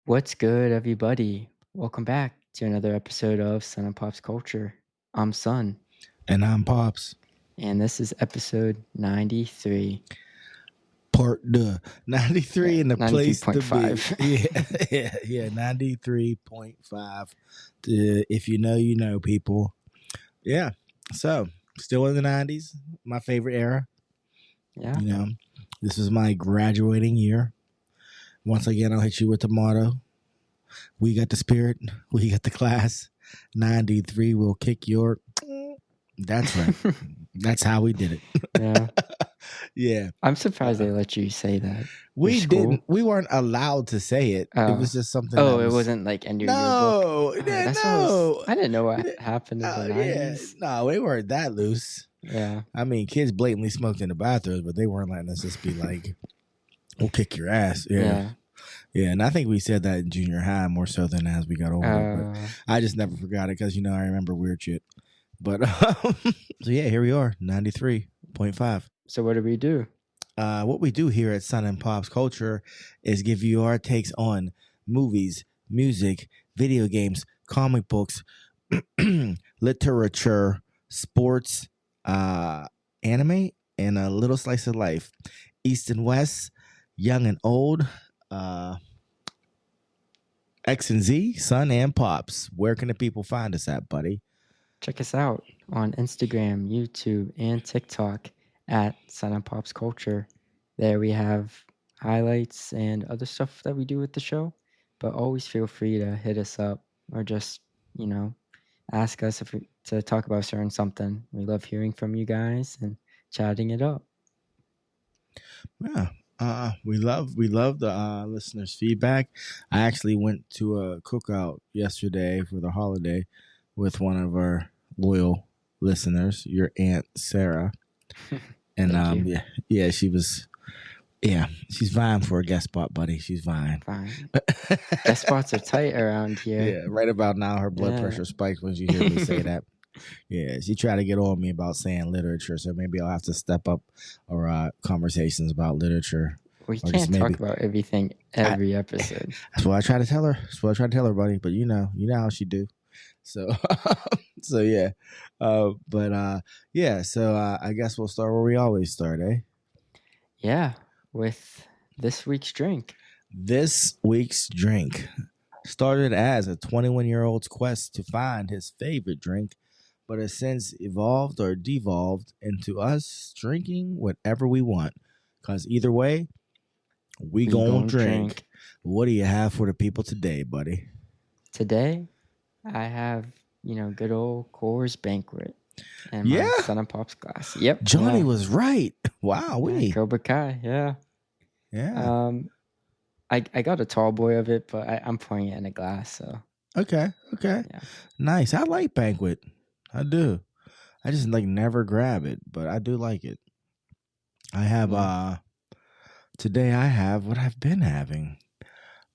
What's good, everybody? Welcome back to another episode of Sun and Pop's Culture. I'm Sun, And I'm Pops. and this is episode 93. Part the 93 in the place to be. 93.5. Yeah, 93.5. If you know, you know, people. Yeah. So, still in the 90s, my favorite era. Yeah. You know, this is my graduating year. Once again, I'll hit you with the motto. We got the spirit, we got the class. 93 will kick your. That's right. That's how we did it. Yeah. Yeah. I'm surprised they let you say that. We school? didn't. We weren't allowed to say it. It was just something. Oh, that it was, wasn't like in your No, yearbook. no, I didn't know what happened in the yeah, 90s. no, we weren't that loose. Yeah. I mean, kids blatantly smoked in the bathrooms, but they weren't letting us just be like, "We'll kick your ass." Yeah. And I think we said that in junior high more so than as we got older. But I just never forgot it because I remember weird shit. But so yeah, here we are, 93.5. So what do we do? What we do here at Sun and Pop's Culture is give you our takes on movies, music, video games, comic books, literature, sports, anime, and a little slice of life. East and West, young and old, X and Z, Sun and Pops. Where can the people find us at, buddy? Check us out on Instagram, YouTube, and TikTok at Sun and Pop's Culture. There we have highlights and other stuff that we do with the show. But always feel free to hit us up or just, ask us to talk about certain something. We love hearing from you guys and chatting it up. Yeah. We love the listeners' feedback. I actually went to a cookout yesterday for the holiday with one of our loyal listeners, your Aunt Sarah. And yeah, she's vying for a guest spot, buddy. She's vying. Fine. Guest spots are tight around here. Yeah, right about now her blood pressure spikes when she hears me say that. Yeah, she tried to get on me about saying literature, so maybe I'll have to step up our conversations about literature. We can't talk about everything every episode. That's what I try to tell her. Buddy. But you know how she do. So, so yeah, yeah. So I guess we'll start where we always start, eh? Yeah, with this week's drink. This week's drink started as a 21-year-old's quest to find his favorite drink, but has since evolved or devolved into us drinking whatever we want. Because either way, we gonna drink. What do you have for the people today, buddy? Today, I have, good old Coors Banquet and my Sun and Pop's glass. Yep. Johnny was right. Wow. Cobra Kai, yeah. Yeah. I got a tall boy of it, but I'm pouring it in a glass, so. Okay. Yeah. Nice. I like Banquet. I do. I just never grab it, but I do like it. I have today I have what I've been having.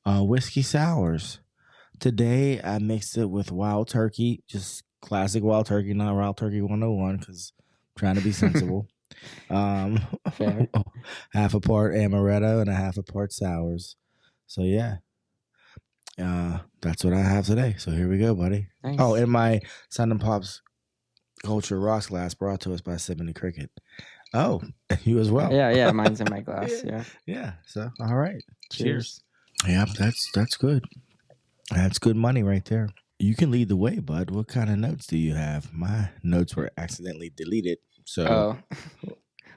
Whiskey sours. Today I mixed it with Wild Turkey, just classic Wild Turkey, not Wild Turkey 101, because I'm trying to be sensible. Fair. Half a part amaretto and a half a part sours. So yeah. That's what I have today. So here we go, buddy. Nice. Oh, and my Sun and Pop's Culture Rocks glass brought to us by Sipping Cricket. Oh, you as well. Yeah, mine's in my glass. Yeah. So all right. Cheers. Yeah, that's good. That's good money right there. You can lead the way, bud. What kind of notes do you have? My notes were accidentally deleted. So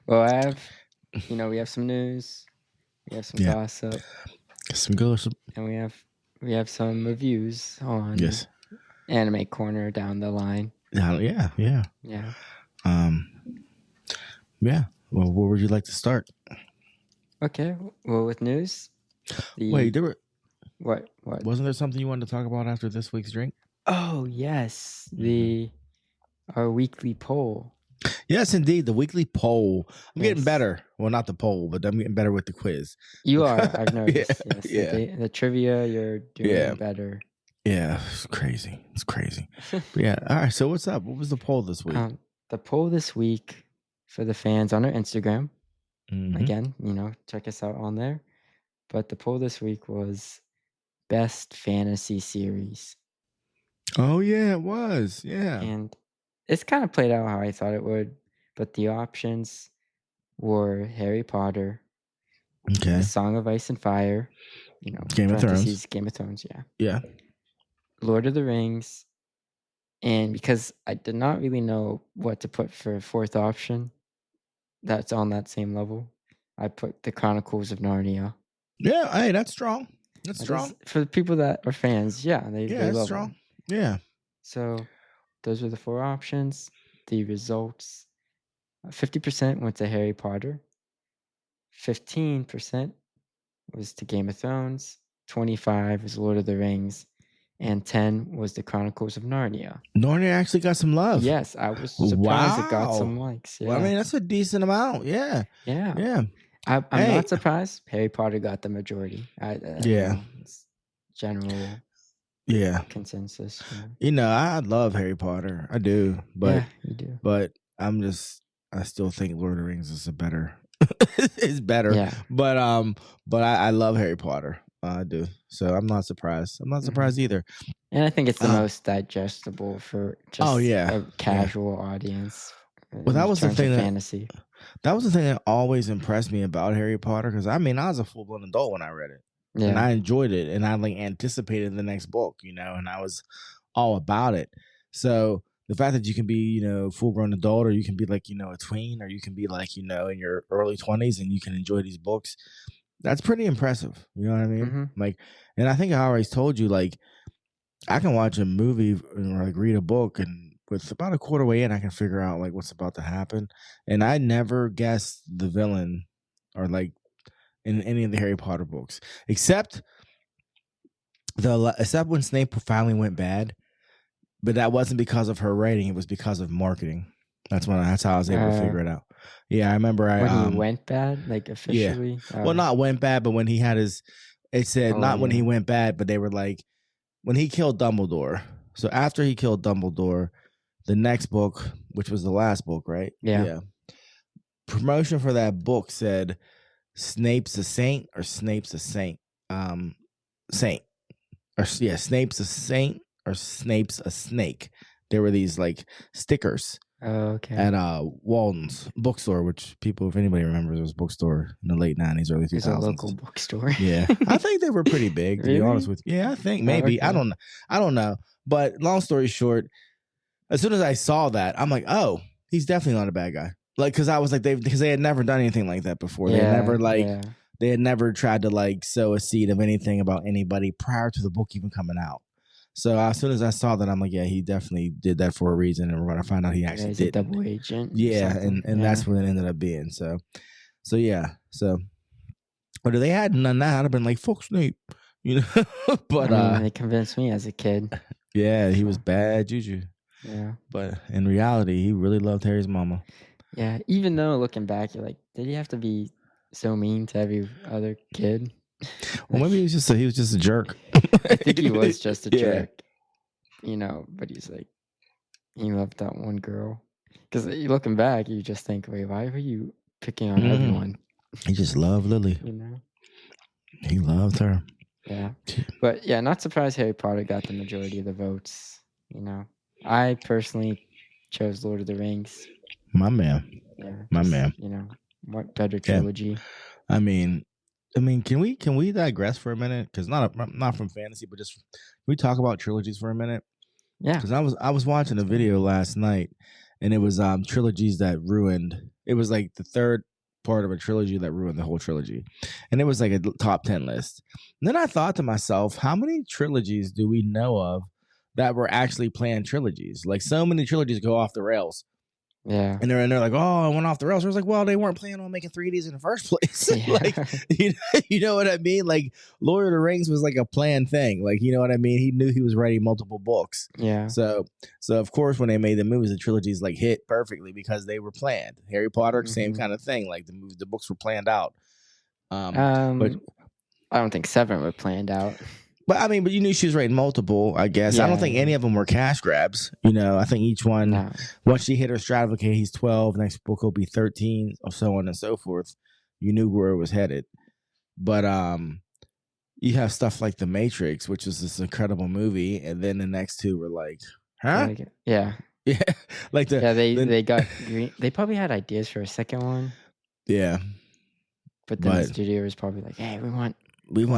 well, I have we have some news, we have some gossip, some gossip, and we have some reviews on Anime Corner down the line. Yeah. Well, where would you like to start? Okay. Well, with news. Wait, there were. What? Wasn't there something you wanted to talk about after this week's drink? Oh yes, our weekly poll. Yes, indeed, the weekly poll. I'm getting better. Well, not the poll, but I'm getting better with the quiz. You are. I've noticed. Yes. The trivia, you're doing better. Yeah, it's crazy. Yeah. All right. So what's up? What was the poll this week? The poll this week for the fans on our Instagram. Mm-hmm. Again, check us out on there. But the poll this week was, best fantasy series. Oh yeah, it was. Yeah. And it's kind of played out how I thought it would, but the options were Harry Potter, The Okay. Song of Ice and Fire, Game of Thrones. parentheses, Game of Thrones, yeah. Yeah. Lord of the Rings, and because I did not really know what to put for a fourth option that's on that same level, I put The Chronicles of Narnia. Yeah. Hey, that's strong. That's That strong. is, for the people that are fans, yeah, Yeah, they that's love strong. them. Yeah. So those were the four options. The results: 50% went to Harry Potter, 15% was to Game of Thrones, 25 was Lord of the Rings, and 10 was The Chronicles of Narnia. Narnia actually got some love. Yes, I was surprised it got Wow. some likes. Well, I Yeah. mean, that's a decent amount. Yeah. Yeah. Yeah. I'm Hey. not surprised Harry Potter got the majority. Yeah. It's general Yeah. consensus. I love Harry Potter. I do. Yeah, you do. But I still think Lord of the Rings is better. It's better. Yeah. But I love Harry Potter. I do. So I'm not surprised. I'm not surprised either. And I think it's the most digestible for just a casual audience. Well, that was the thing fantasy. That was the thing that always impressed me about Harry Potter, because I was a full-blown adult when I read it. Yeah. And I enjoyed it, and I anticipated the next book, and I was all about it. So the fact that you can be, full-grown adult, or you can be like, a tween, or you can be like, in your early 20s and you can enjoy these books, that's pretty impressive. You know what I mean? Mm-hmm. Like, and I think I always told you, like, I can watch a movie or like read a book, and with about a quarter way in, I can figure out like what's about to happen. And I never guessed the villain, or like in any of the Harry Potter books, except when Snape finally went bad. But that wasn't because of her writing; it was because of marketing. That's how I was able to figure it out. Yeah, I remember when he went bad, like officially. Yeah. Well, not went bad, but when he had his. It said not when he went bad, but they were like when he killed Dumbledore. So after he killed Dumbledore, the next book, which was the last book, right? Yeah. Promotion for that book said Snape's a saint or Snape's a saint. Saint. Snape's a saint or Snape's a snake. There were these like stickers. Oh, okay. At Walden's bookstore, which people, if anybody remembers, it was a bookstore in the late 90s, early 2000s. It's a local bookstore. Yeah. I think they were pretty big, to be honest with you. Yeah, I think maybe. Okay. I don't know. But long story short, as soon as I saw that, I'm like, oh, he's definitely not a bad guy. Like, because I was like, because they had never done anything like that before. They had never tried to like sow a seed of anything about anybody prior to the book even coming out. So as soon as I saw that, I'm like, yeah, he definitely did that for a reason. And when I found out he actually did, a double agent. Yeah, and that's what it ended up being. So yeah. So, but if they hadn't done that, I'd have been like, fuck Snape, But they convinced me as a kid. Yeah, he was bad juju. Yeah. But in reality, he really loved Harry's mama. Yeah, even though looking back, you're like, did he have to be so mean to every other kid? Well, maybe he was just a jerk. I think he was just a jerk, but he's like, he loved that one girl. Because looking back, you just think, wait, why were you picking on everyone? He just loved Lily. He loved her. Yeah. But yeah, not surprised Harry Potter got the majority of the votes. I personally chose Lord of the Rings. My man. Yeah. My man. What better trilogy? I mean, can we digress for a minute? Because not from fantasy, but just can we talk about trilogies for a minute? Yeah. Because I was watching a video last night, and it was trilogies that ruined. It was like the third part of a trilogy that ruined the whole trilogy, and it was like a top 10 list. And then I thought to myself, how many trilogies do we know of that were actually planned trilogies? Like, so many trilogies go off the rails. Yeah. And they're like, oh, I went off the rails. I was like, well, they weren't planning on making 3Ds in the first place. Like, you know what I mean? Like, Lord of the Rings was like a planned thing. Like, you know what I mean? He knew he was writing multiple books. Yeah. So of course, when they made the movies, the trilogies like hit perfectly because they were planned. Harry Potter, same kind of thing. Like the books were planned out. But I don't think 7 were planned out. But but you knew she was writing multiple, I guess. I don't think any of them were cash grabs. I think each one, once she hit her stratificate, he's 12, next book will be 13, or so on and so forth. You knew where it was headed. But you have stuff like The Matrix, which is this incredible movie, and then the next two were like, huh? Like, yeah. Yeah, like they got green. They probably had ideas for a second one. Yeah, but then the studio was probably like, "Hey, we want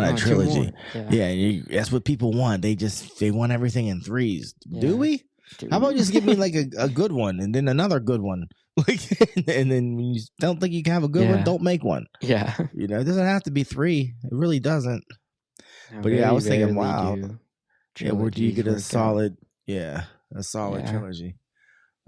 a trilogy." Yeah, and that's what people want. They want everything in threes. Do we? How about just give me like a good one and then another good one? Like, and then when you don't think you can have a good one, don't make one. Yeah, it doesn't have to be three. It really doesn't. No, but I was thinking, wow, where do you get a solid, trilogy?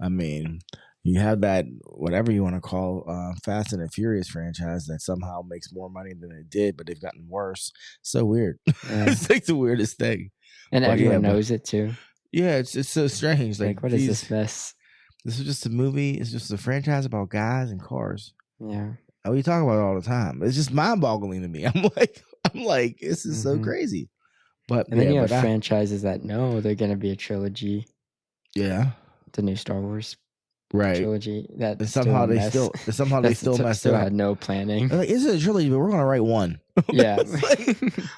I mean, you have that whatever you want to call Fast and the Furious franchise that somehow makes more money than it did, but they've gotten worse. So weird. It's like the weirdest thing, and everyone knows it too. Yeah, it's so strange. Like what is this mess? This is just a movie. It's just a franchise about guys and cars. Yeah, we talk about it all the time. It's just mind-boggling to me. I'm like, this is so crazy. But then you have franchises that know they're going to be a trilogy. Yeah, the new Star Wars trilogy that somehow they still messed up. Had no planning. Like, it's a trilogy, but we're gonna write one. Yeah,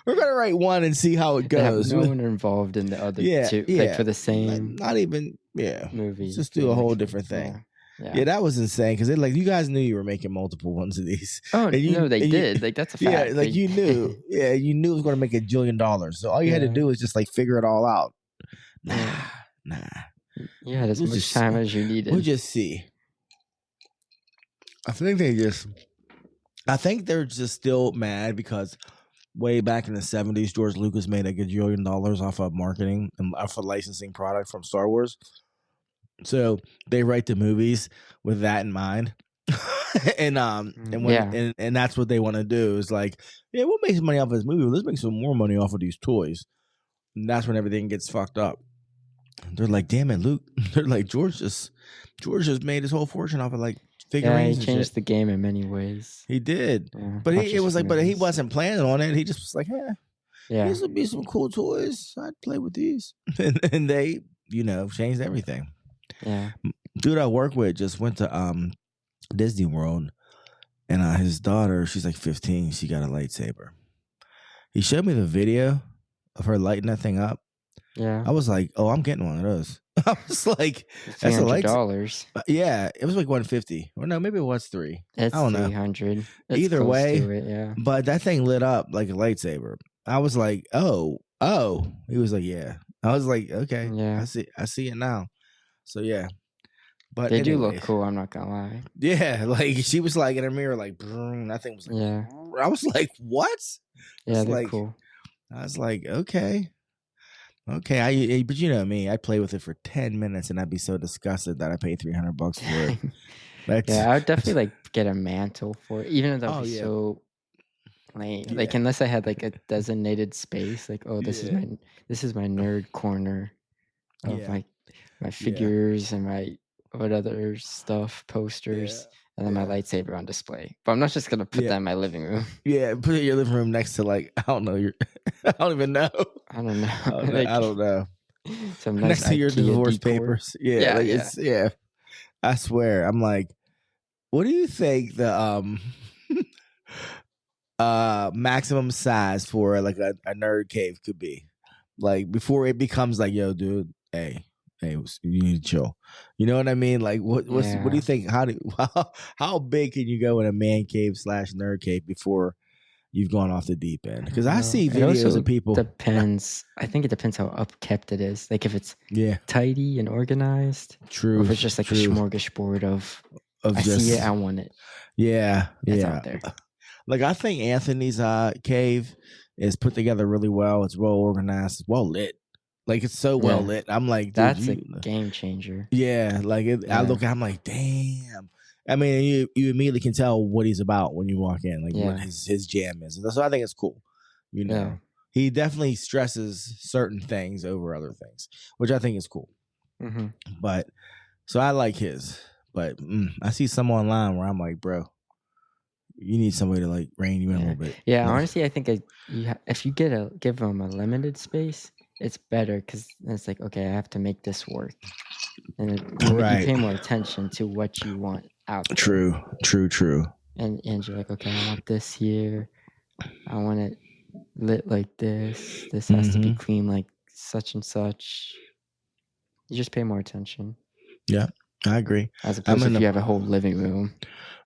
we're gonna write one and see how it goes. They have no one involved in the other two, like for the same, not even movie. Just do a whole different thing. Yeah, that was insane because you guys knew you were making multiple ones of these. Oh, no, they did. Like that's a fact. Yeah, you knew. Yeah, you knew it was gonna make $1 billion. So all you had to do was just figure it all out. Nah. You had as much time as you needed. We'll just see. I think they're just still mad because way back in the 70s, George Lucas made $1 gajillion off of marketing and off of licensing product from Star Wars. So they write the movies with that in mind. and that's what they want to do is like, yeah, we'll make some money off of this movie. Let's make some more money off of these toys. And that's when everything gets fucked up. They're like, damn it, Luke. They're like, George just made his whole fortune off of like figurines. He changed the game in many ways. He did, but he wasn't planning on it. He just was like, these would be some cool toys. I'd play with these, and they, changed everything. Yeah, dude I work with just went to Disney World, and his daughter, she's like 15. She got a lightsaber. He showed me the video of her lighting that thing up. Yeah, I was like, "Oh, I'm getting one of those." I was like, "That's $300." Yeah, it was like $150. Or no, maybe it was $300. It's I don't know. $300. Either way, yeah. But that thing lit up like a lightsaber. I was like, "Oh." He was like, "Yeah." I was like, "Okay, yeah, I see it now." So yeah, but they do look cool. I'm not gonna lie. Yeah, like she was like in her mirror, like that thing was like, yeah. I was like, "What?" Yeah, they're cool. I was like, okay. Okay, but you know me, I'd play with it for 10 minutes and I'd be so disgusted that I paid $300 for it. I would definitely like get a mantle for it, even though that would be so lame. Yeah. Like unless I had like a designated space, like this is my nerd corner of my figures and my other stuff, posters. And then my lightsaber on display. But I'm not just going to put that in my living room. Yeah, put it in your living room next to like, I don't know. I don't even know. I don't know. I don't know. Some nice next to your divorce decor. Papers. Yeah. I swear. I'm like, what do you think the maximum size for like a nerd cave could be? Like before it becomes like, yo, dude, hey, you need to chill. You know what I mean? Like, what do you think? How big can you go in a man cave / nerd cave before you've gone off the deep end? Because I see videos of people. Depends. I think it depends how upkept it is. Like if it's tidy and organized. True. Or if it's just like a smorgasbord of I see it, I want it. Yeah. It's out there. Like I think Anthony's cave is put together really well. It's well organized. It's well lit. Like it's so well lit. I'm like, dude, that's a game changer. Yeah, like I look, I'm like, damn. I mean, you immediately can tell what he's about when you walk in, like what his jam is. So I think it's cool. He definitely stresses certain things over other things, which I think is cool. Mm-hmm. But so I like his. But I see some online where I'm like, bro, you need somebody to like rein you in a little bit. Yeah, honestly, I think if you give them a limited space, it's better because it's like, okay, I have to make this work. And you pay more attention to what you want out there. True. And you're like, okay, I want this here. I want it lit like this. This has to be clean like such and such. You just pay more attention. Yeah, I agree. As opposed to if you have a whole living room.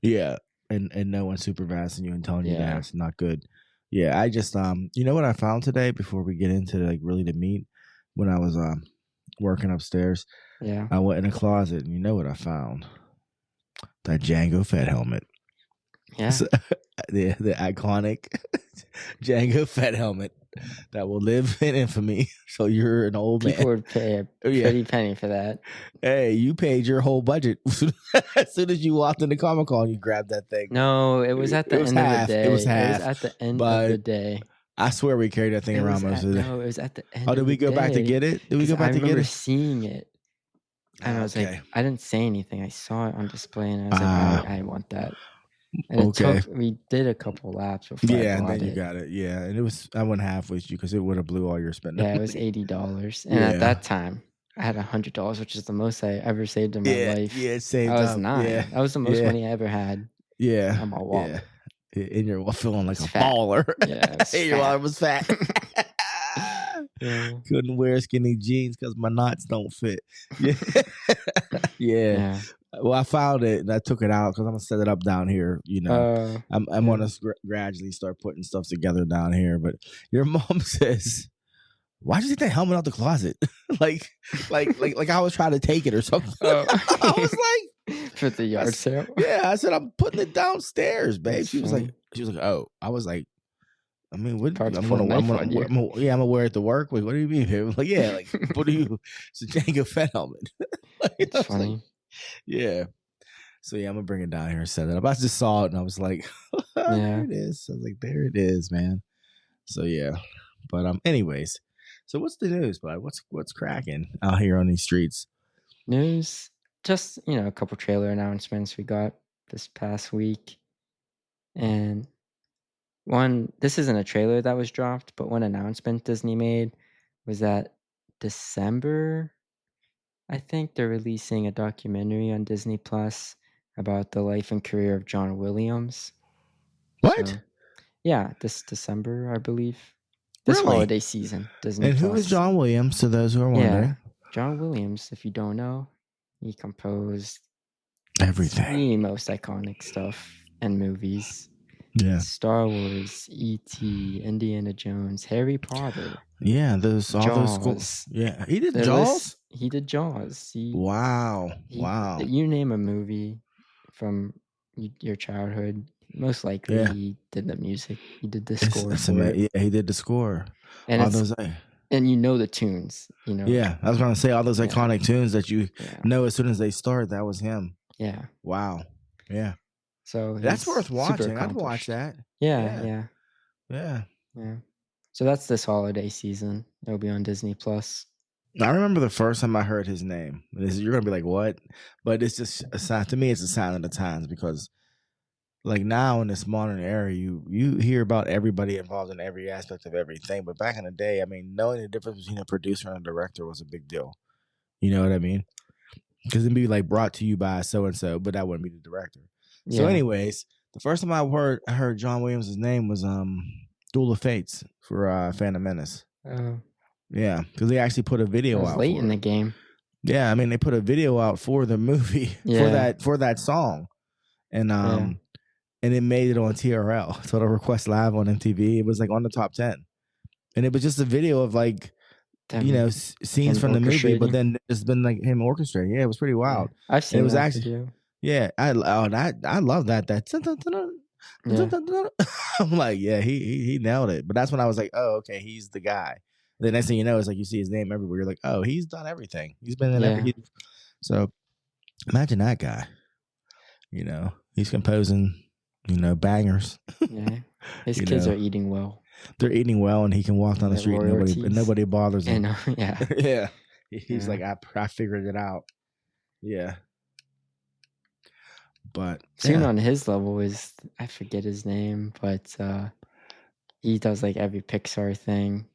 Yeah, and no one's supervising you and telling you that Yeah. it's not good. Yeah, I just you know what I found today before we get into like really the meat when I was working upstairs. Yeah. I went in a closet and you know what I found? That Django Fett helmet. Yeah. So, the iconic Django Fett helmet that will live in infamy. So you're an old man. People would pay a pretty penny for that. Hey, you paid your whole budget as soon as you walked into Comic-Con. You grabbed that thing. No, it was at the end of the day. It was half. It was at the end of the day. I swear we carried that thing around most of the day. No, it was at the end. Oh, did we go back to get it? Did we go back to get it? I remember seeing it, and I was like, I didn't say anything. I saw it on display, and I was like, I want that. And we did a couple laps before I bought and then you got it. Yeah, and I went half with you because it would have blew all your spending. Yeah, it was $80, and at that time, I had $100, which is the most I ever saved in my life. Yeah, saved I was up. 9. Yeah. That was the most money I ever had. Yeah, on my wallet. Yeah. And you're feeling like a baller. Yeah, your wallet was fat. Yeah. Couldn't wear skinny jeans because my knots don't fit. Yeah. Well, I found it and I took it out because I'm gonna set it up down here. You know, I'm gonna gradually start putting stuff together down here. But your mom says, "Why'd you take that helmet out the closet? like I was trying to take it or something." I was like, "For the yard sale." Yeah, I said, "I'm putting it downstairs, babe." She was like, "Oh." I was like, I mean, what? I'm gonna wear it to work. Like, what do you mean? Like, yeah, like, what do you? It's a Django Fett helmet. It's funny. Like, yeah. So yeah, I'm gonna bring it down here and set it up. I just saw it and I was like, there it is. I was like, there it is, man. So yeah. But anyways, so what's the news, bud? What's cracking out here on these streets? News, just a couple trailer announcements we got this past week, and this isn't a trailer that was dropped, but one announcement Disney made was that December, I think they're releasing a documentary on Disney Plus about the life and career of John Williams. What? So, yeah, this December, I believe. This holiday season, Disney Plus. And who is John Williams, to those who are wondering? Yeah, John Williams, if you don't know, he composed everything. The most iconic stuff and movies. Yeah. Star Wars, E.T., Indiana Jones, Harry Potter. Yeah, all those schools. Yeah, he did Jaws? He did Jaws. Wow. You name a movie from your childhood, most likely he did the music. He did the score for it. Yeah, he did the score. And and you know the tunes, Yeah, I was going to say all those iconic tunes that you know as soon as they start, that was him. Yeah. Wow. Yeah. So that's worth watching. I'd watch that. Yeah. Yeah. So that's this holiday season. It'll be on Disney Plus. I remember the first time I heard his name. You're gonna be like, "What?" But it's just a sign. To me, it's a sign of the times because, like now in this modern era, you hear about everybody involved in every aspect of everything. But back in the day, I mean, knowing the difference between a producer and a director was a big deal. You know what I mean? Because it'd be like brought to you by so and so, but that wouldn't be the director. Yeah. So, anyways, the first time I heard John Williams' name was Duel of Fates for Phantom Menace. Oh. Yeah, because they actually put a video out late in the game. Yeah, I mean they put a video out for the movie for that song, and it made it on TRL, Total Request Live on MTV. It was like on the top 10, and it was just a video of like scenes from the movie, but then it's been like him orchestrating. Yeah, it was pretty wild. I've seen that video. Yeah, I love that. I'm like, yeah, he nailed it. But that's when I was like, oh, okay, he's the guy. The next thing you know is like you see his name everywhere. You're like, oh, he's done everything. He's been in everything. So imagine that guy. He's composing, bangers. Yeah, his kids are eating well. They're eating well, and he can walk down the street and nobody bothers him. Yeah. He's like, I figured it out. Yeah. But soon on his level is, I forget his name, but he does like every Pixar thing.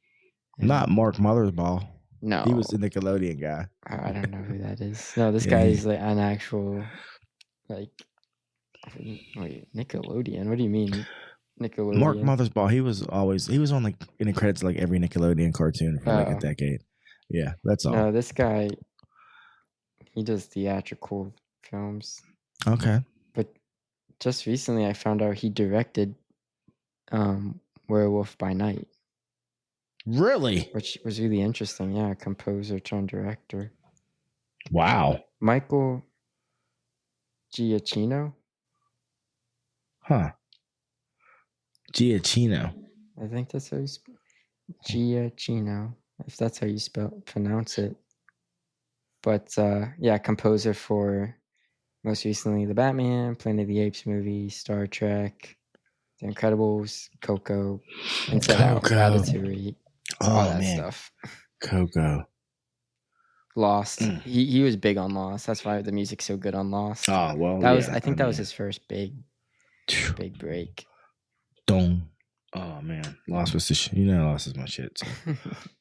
Not Mark Mothersbaugh. No, he was the Nickelodeon guy. I don't know who that is. No, this guy is like an actual, like, wait, Nickelodeon. What do you mean? Nickelodeon. Mothersbaugh. He was on like in the credits of, like every Nickelodeon cartoon for like a decade. Yeah, that's all. No, this guy, he does theatrical films. Okay. But just recently I found out he directed Werewolf by Night. Really? Which was really interesting. Yeah, composer turned director. Wow. Michael Giacchino? Huh. Giacchino. I think that's how you spell Giacchino, if that's how you pronounce it. But yeah, composer for most recently the Batman, Planet of the Apes movie, Star Trek, The Incredibles, Coco, Inside Out, Ratatouille, all that stuff. Coco. Lost. He was big on Lost. That's why the music's so good on Lost. Oh well, I think that was his first big break. Don't. Oh man, Lost was the shit. Lost is my shit. So.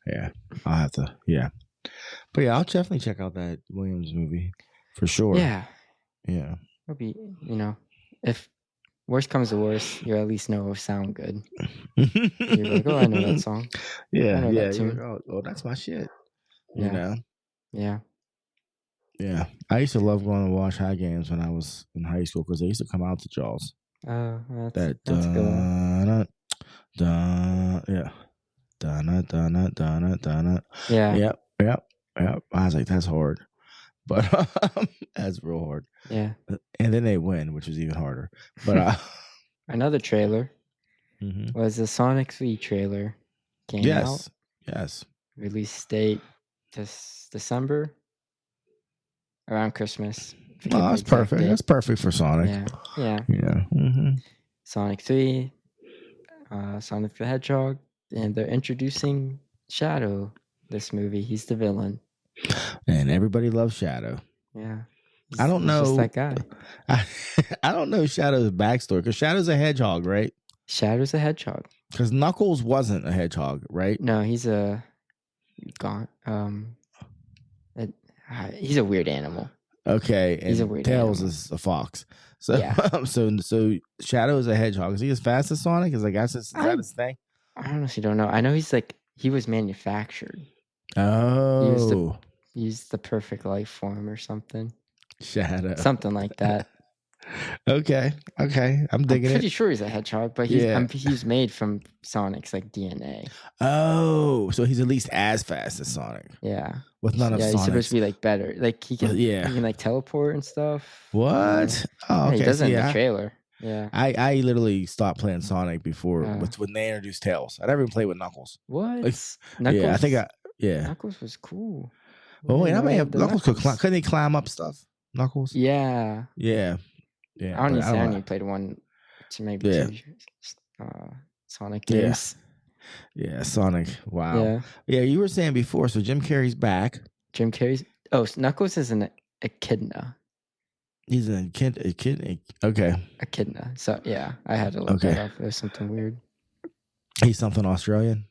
Yeah, I'll have to. Yeah, but yeah, I'll definitely check out that Williams movie for sure. Yeah. It'll be if worst comes to worst, you at least know it'll sound good. You're like, oh, I know that song. Yeah, I know that tune. Oh, that's my shit. Yeah. Yeah. I used to love going to watch high games when I was in high school because they used to come out to Jaws. That's good. Yeah. Yeah. Yep. I was like, that's hard. But that's real hard. Yeah. And then they win, which was even harder. But another trailer was the Sonic 3 trailer. Came out. Yes. Release date this December. Around Christmas. Oh, that's perfect. That's perfect for Sonic. Yeah. Sonic 3, Sonic the Hedgehog, and they're introducing Shadow this movie. He's the villain. And everybody loves Shadow. Yeah. I don't know. Just that guy. I don't know Shadow's backstory because Shadow's a hedgehog, right? Shadow's a hedgehog. Because Knuckles wasn't a hedgehog, right? No, he's a he's a weird animal. Okay, and he's a weird Tails animal. is a fox. So yeah. so Shadow is a hedgehog. Is he as fast as Sonic? Is that his thing? I honestly don't know. I know he was manufactured. Oh. He's the perfect life form or something. Shadow. Something like that. Okay. I'm digging it. I'm pretty sure he's a hedgehog, but he's made from Sonic's like DNA. Oh, so he's at least as fast as Sonic. Yeah. With none of Sonic's. He's supposed to be like better. Like he can like teleport and stuff. What? Oh, okay. He does it in the trailer. Yeah. I literally stopped playing Sonic before when they introduced Tails. I never even played with Knuckles. What? Knuckles? Yeah, I think Knuckles was cool. Oh wait, I may have Knuckles couldn't he climb up stuff? Knuckles? Yeah. Yeah. I only played one to maybe two Sonic games. Yeah, Sonic. Wow. Yeah, you were saying before, so Jim Carrey's back. Knuckles is an echidna. He's a kid. Okay. Echidna. So yeah, I had to look that up. It was something weird. He's something Australian.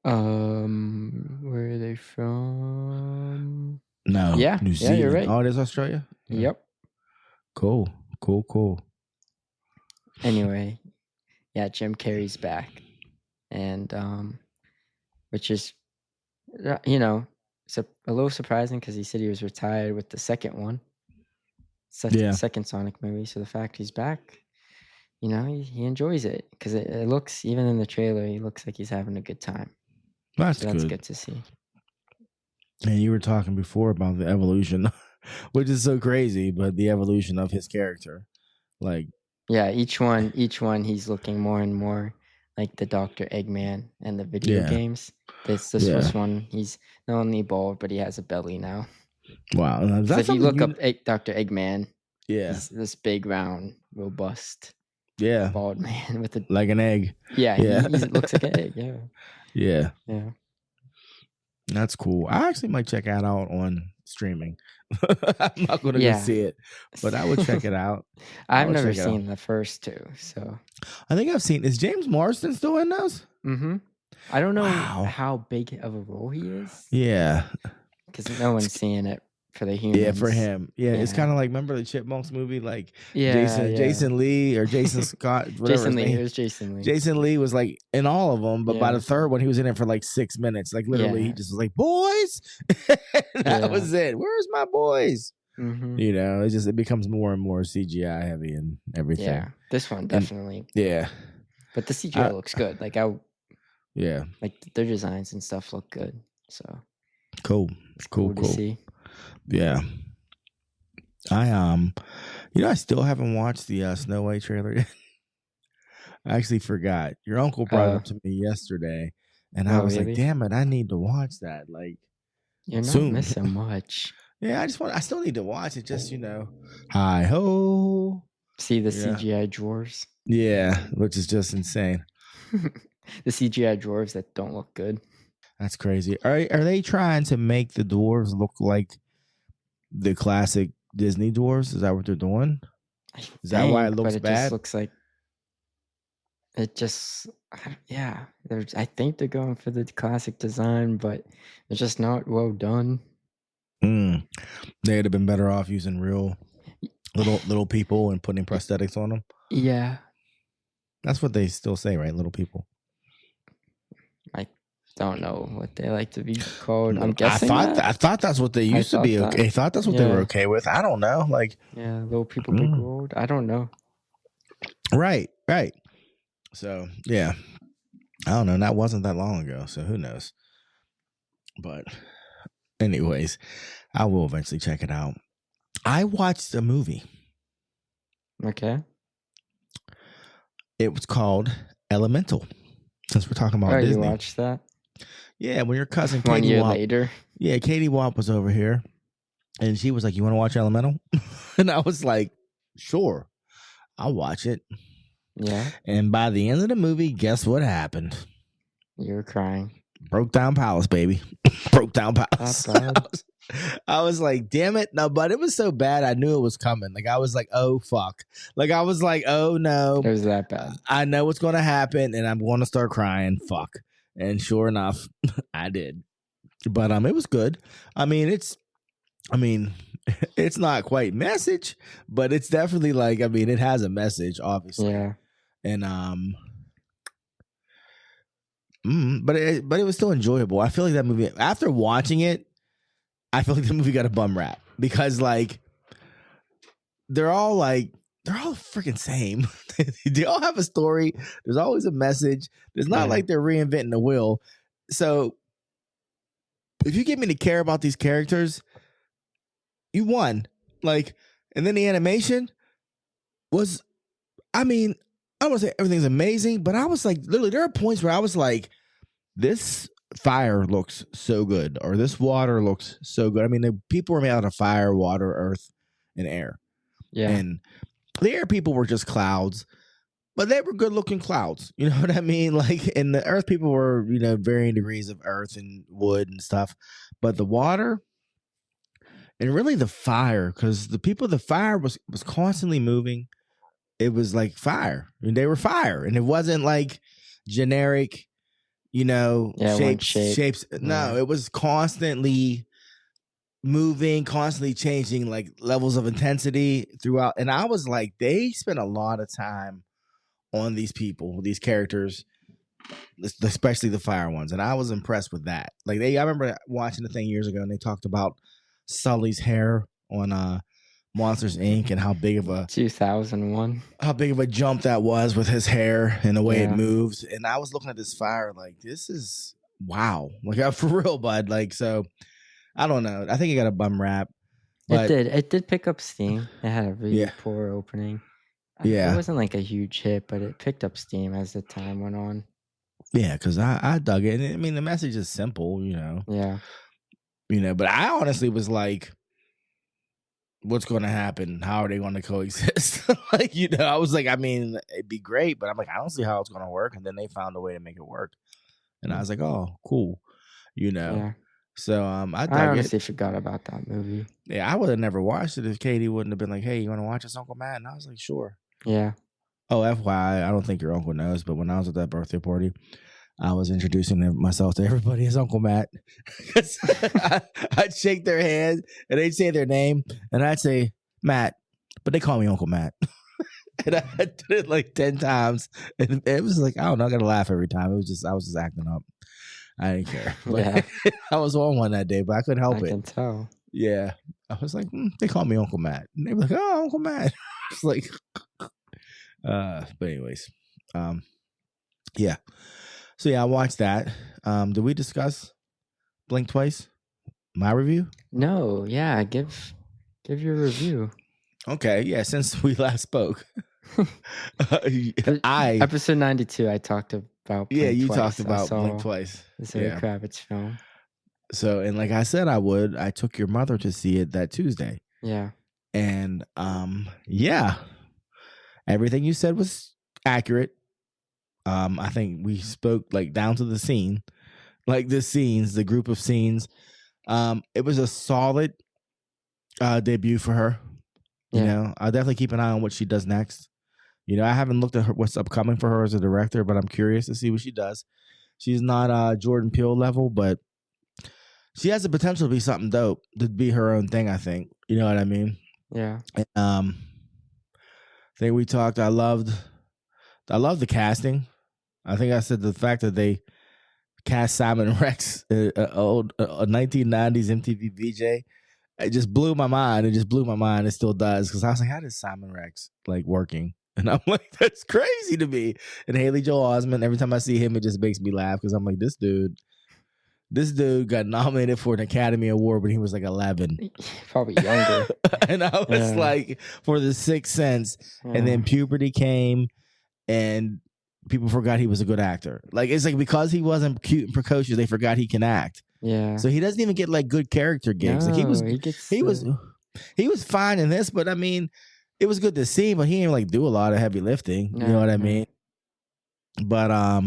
Where are they from? No. Yeah. New Zealand. Yeah, you're right. Oh, it is Australia? Yep. Cool. Anyway, yeah, Jim Carrey's back. And which is a little surprising because he said he was retired with the second one. Second Sonic movie. So the fact he's back, he enjoys it because it looks, even in the trailer, he looks like he's having a good time. That's good to see. And you were talking before about the evolution, which is so crazy, but the evolution of his character. Like, yeah, each one he's looking more and more like the Dr. Eggman and the video games. This first one, he's not only evolved, but he has a belly now. Wow. So if you look up Dr. Eggman, he's this big, round, robust, bald man with like an egg. Yeah, he looks like an egg. Yeah. That's cool. I actually might check it out on streaming. I'm not going to go see it, but I would check it out. I've never seen the first two, so I think I've seen. Is James Marsden still in those? Mm-hmm. I don't know how big of a role he is. Yeah, because no one's seeing it. for the humans. Yeah, for him. Yeah, it's kind of like, remember the Chipmunks movie, like Jason Lee or Jason Scott, whatever Jason his Lee. name. It was Jason Lee. Jason Lee was like in all of them, but by the third one, he was in it for like 6 minutes. Like literally, he just was like, "Boys," and that was it. Where's my boys? Mm-hmm. You know, it becomes more and more CGI heavy and everything. Yeah, this one definitely. But the CGI looks good. Like like their designs and stuff look good. So cool. It's cool to see. Yeah. I still haven't watched the Snow White trailer yet. I actually forgot. Your uncle brought it up to me yesterday, and I was like, "Damn it, I need to watch that." Like, you're not missing much. Yeah, I still need to watch it. Just hi ho. See the CGI dwarves. Yeah, which is just insane. The CGI dwarves that don't look good. That's crazy. Are they trying to make the dwarves look like the classic Disney dwarves? Is that what they're doing? Is that why it looks bad? Just looks like it just, yeah. I think they're going for the classic design, but it's just not well done. They'd have been better off using real little people and putting prosthetics on them. Yeah, that's what they still say, right? Little people. I don't know what they like to be called. I'm guessing. I thought that's what they used to be. Okay, I thought that's what they were okay with. I don't know. Like, little people, big world. I don't know. Right. So yeah, I don't know. That wasn't that long ago, so who knows? But anyways, I will eventually check it out. I watched a movie. Okay. It was called Elemental. Since we're talking about Disney. You watched that? Yeah, when your cousin Katie 1 year later. Yeah, Katie Watt was over here, and she was like, "You want to watch Elemental?" And I was like, "Sure, I'll watch it." Yeah. And by the end of the movie, guess what happened? You were crying. Broke Down Palace, baby. Broke Down Palace. I was like, damn it. No, but it was so bad. I knew it was coming. Like, I was like, oh, fuck. Like, I was like, oh, no. It was that bad. I know what's going to happen, and I'm going to start crying. Fuck. And sure enough, I did. But it was good. It's not quite message, but it's definitely like, it has a message, obviously. Yeah. And but it was still enjoyable. I feel like that movie, after watching it, I feel like the movie got a bum rap because like they're all freaking same. They all have a story. There's always a message. There's not like they're reinventing the wheel. So if you get me to care about these characters, you won. Like, and then the animation was, I don't want to say everything's amazing, but I was like, literally, there are points where I was like, this fire looks so good, or this water looks so good. The people were made out of fire, water, earth, and air. Yeah. And the air people were just clouds, but they were good looking clouds. You know what I mean? Like, and the earth people were, varying degrees of earth and wood and stuff. But the water and really the fire, because the fire was constantly moving. It was like fire. They were fire. And it wasn't like generic, shapes. No, it was constantly moving, constantly changing, like levels of intensity throughout. And I was like, they spent a lot of time on these people, these characters, especially the fire ones. And I was impressed with that. Like I remember watching the thing years ago, and they talked about Sully's hair on Monsters Inc. and how big of a 2001, how big of a jump that was with his hair and the way it moves. And I was looking at this fire like, this is wow, like for real, bud. Like, so I don't know. I think it got a bum rap. It did pick up steam. It had a really poor opening. It wasn't like a huge hit, but it picked up steam as the time went on. Yeah, because I dug it. And the message is simple, Yeah. But I honestly was like, what's going to happen? How are they going to coexist? Like, I was like, it'd be great, but I'm like, I don't see how it's going to work. And then they found a way to make it work. And I was like, oh, cool. Yeah. So I honestly forgot about that movie. Yeah, I would have never watched it if Katie wouldn't have been like, hey, you want to watch this, Uncle Matt? And I was like, sure. Yeah. Oh, FYI, I don't think your uncle knows, but when I was at that birthday party, I was introducing myself to everybody as Uncle Matt. I'd shake their hand and they'd say their name, and I'd say Matt, but they call me Uncle Matt. And I did it like 10 times, and it was like, I don't know, I gotta laugh every time. I was just acting up. I didn't care, but Yeah. I was on one that day, but I couldn't help I it. can tell. Yeah, I was like, they call me Uncle Matt, and they were like, oh, Uncle Matt. It's like, but anyways, yeah. So yeah, I watched that. Did we discuss Blink Twice? My review? No, yeah, give your review. Okay, yeah. Since we last spoke, episode 92, I talked about Blink you Twice. talked about Blink Twice. The Zoe Kravitz film. So, and like I said, I took your mother to see it that Tuesday. Yeah. And yeah, everything you said was accurate. I think we spoke like down to the scene, like the group of scenes. It was a solid debut for her. You know, I'll definitely keep an eye on what she does next. You know, I haven't looked at what's upcoming for her as a director, but I'm curious to see what she does. She's not Jordan Peele level, but she has the potential to be something dope, to be her own thing, I think. You know what I mean? Yeah. I think we talked. I loved the casting. I think I said the fact that they cast Simon Rex, a 1990s MTV VJ, it just blew my mind. It just blew my mind. It still does, because I was like, how does Simon Rex like working? And I'm like, that's crazy to me. And Haley Joel Osment, every time I see him, it just makes me laugh, because I'm like, this dude got nominated for an Academy Award when he was like 11. Probably younger. And I was like, for The Sixth Sense. And then puberty came, and people forgot he was a good actor. Like, it's like, because he wasn't cute and precocious, they forgot he can act. Yeah. So he doesn't even get like good character gigs. No, like he was fine in this, but I mean, it was good to see, but he didn't like do a lot of heavy lifting. You know what I mean? But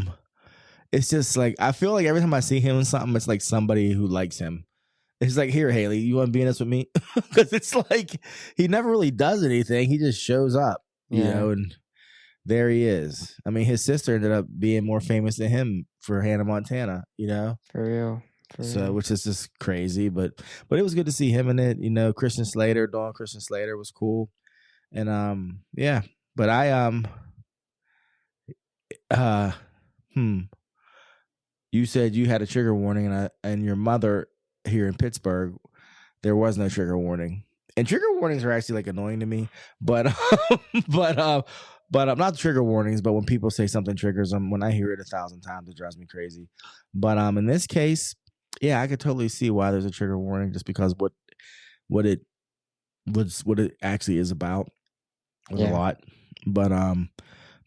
it's just like, I feel like every time I see him in something, it's like somebody who likes him. It's like, here, Haley, you want to be in this with me? Because it's like, he never really does anything. He just shows up, you know, and there he is. I mean, his sister ended up being more famous than him for Hannah Montana, you know? For real. Which is just crazy, but it was good to see him in it. You know, Christian Slater was cool. And yeah. But you said you had a trigger warning, and your mother here in Pittsburgh, there was no trigger warning. And trigger warnings are actually like annoying to me, but I'm not trigger warnings, but when people say something triggers them, when I hear it 1,000 times, it drives me crazy. But in this case, yeah, I could totally see why there's a trigger warning, just because what it actually is about was a lot. But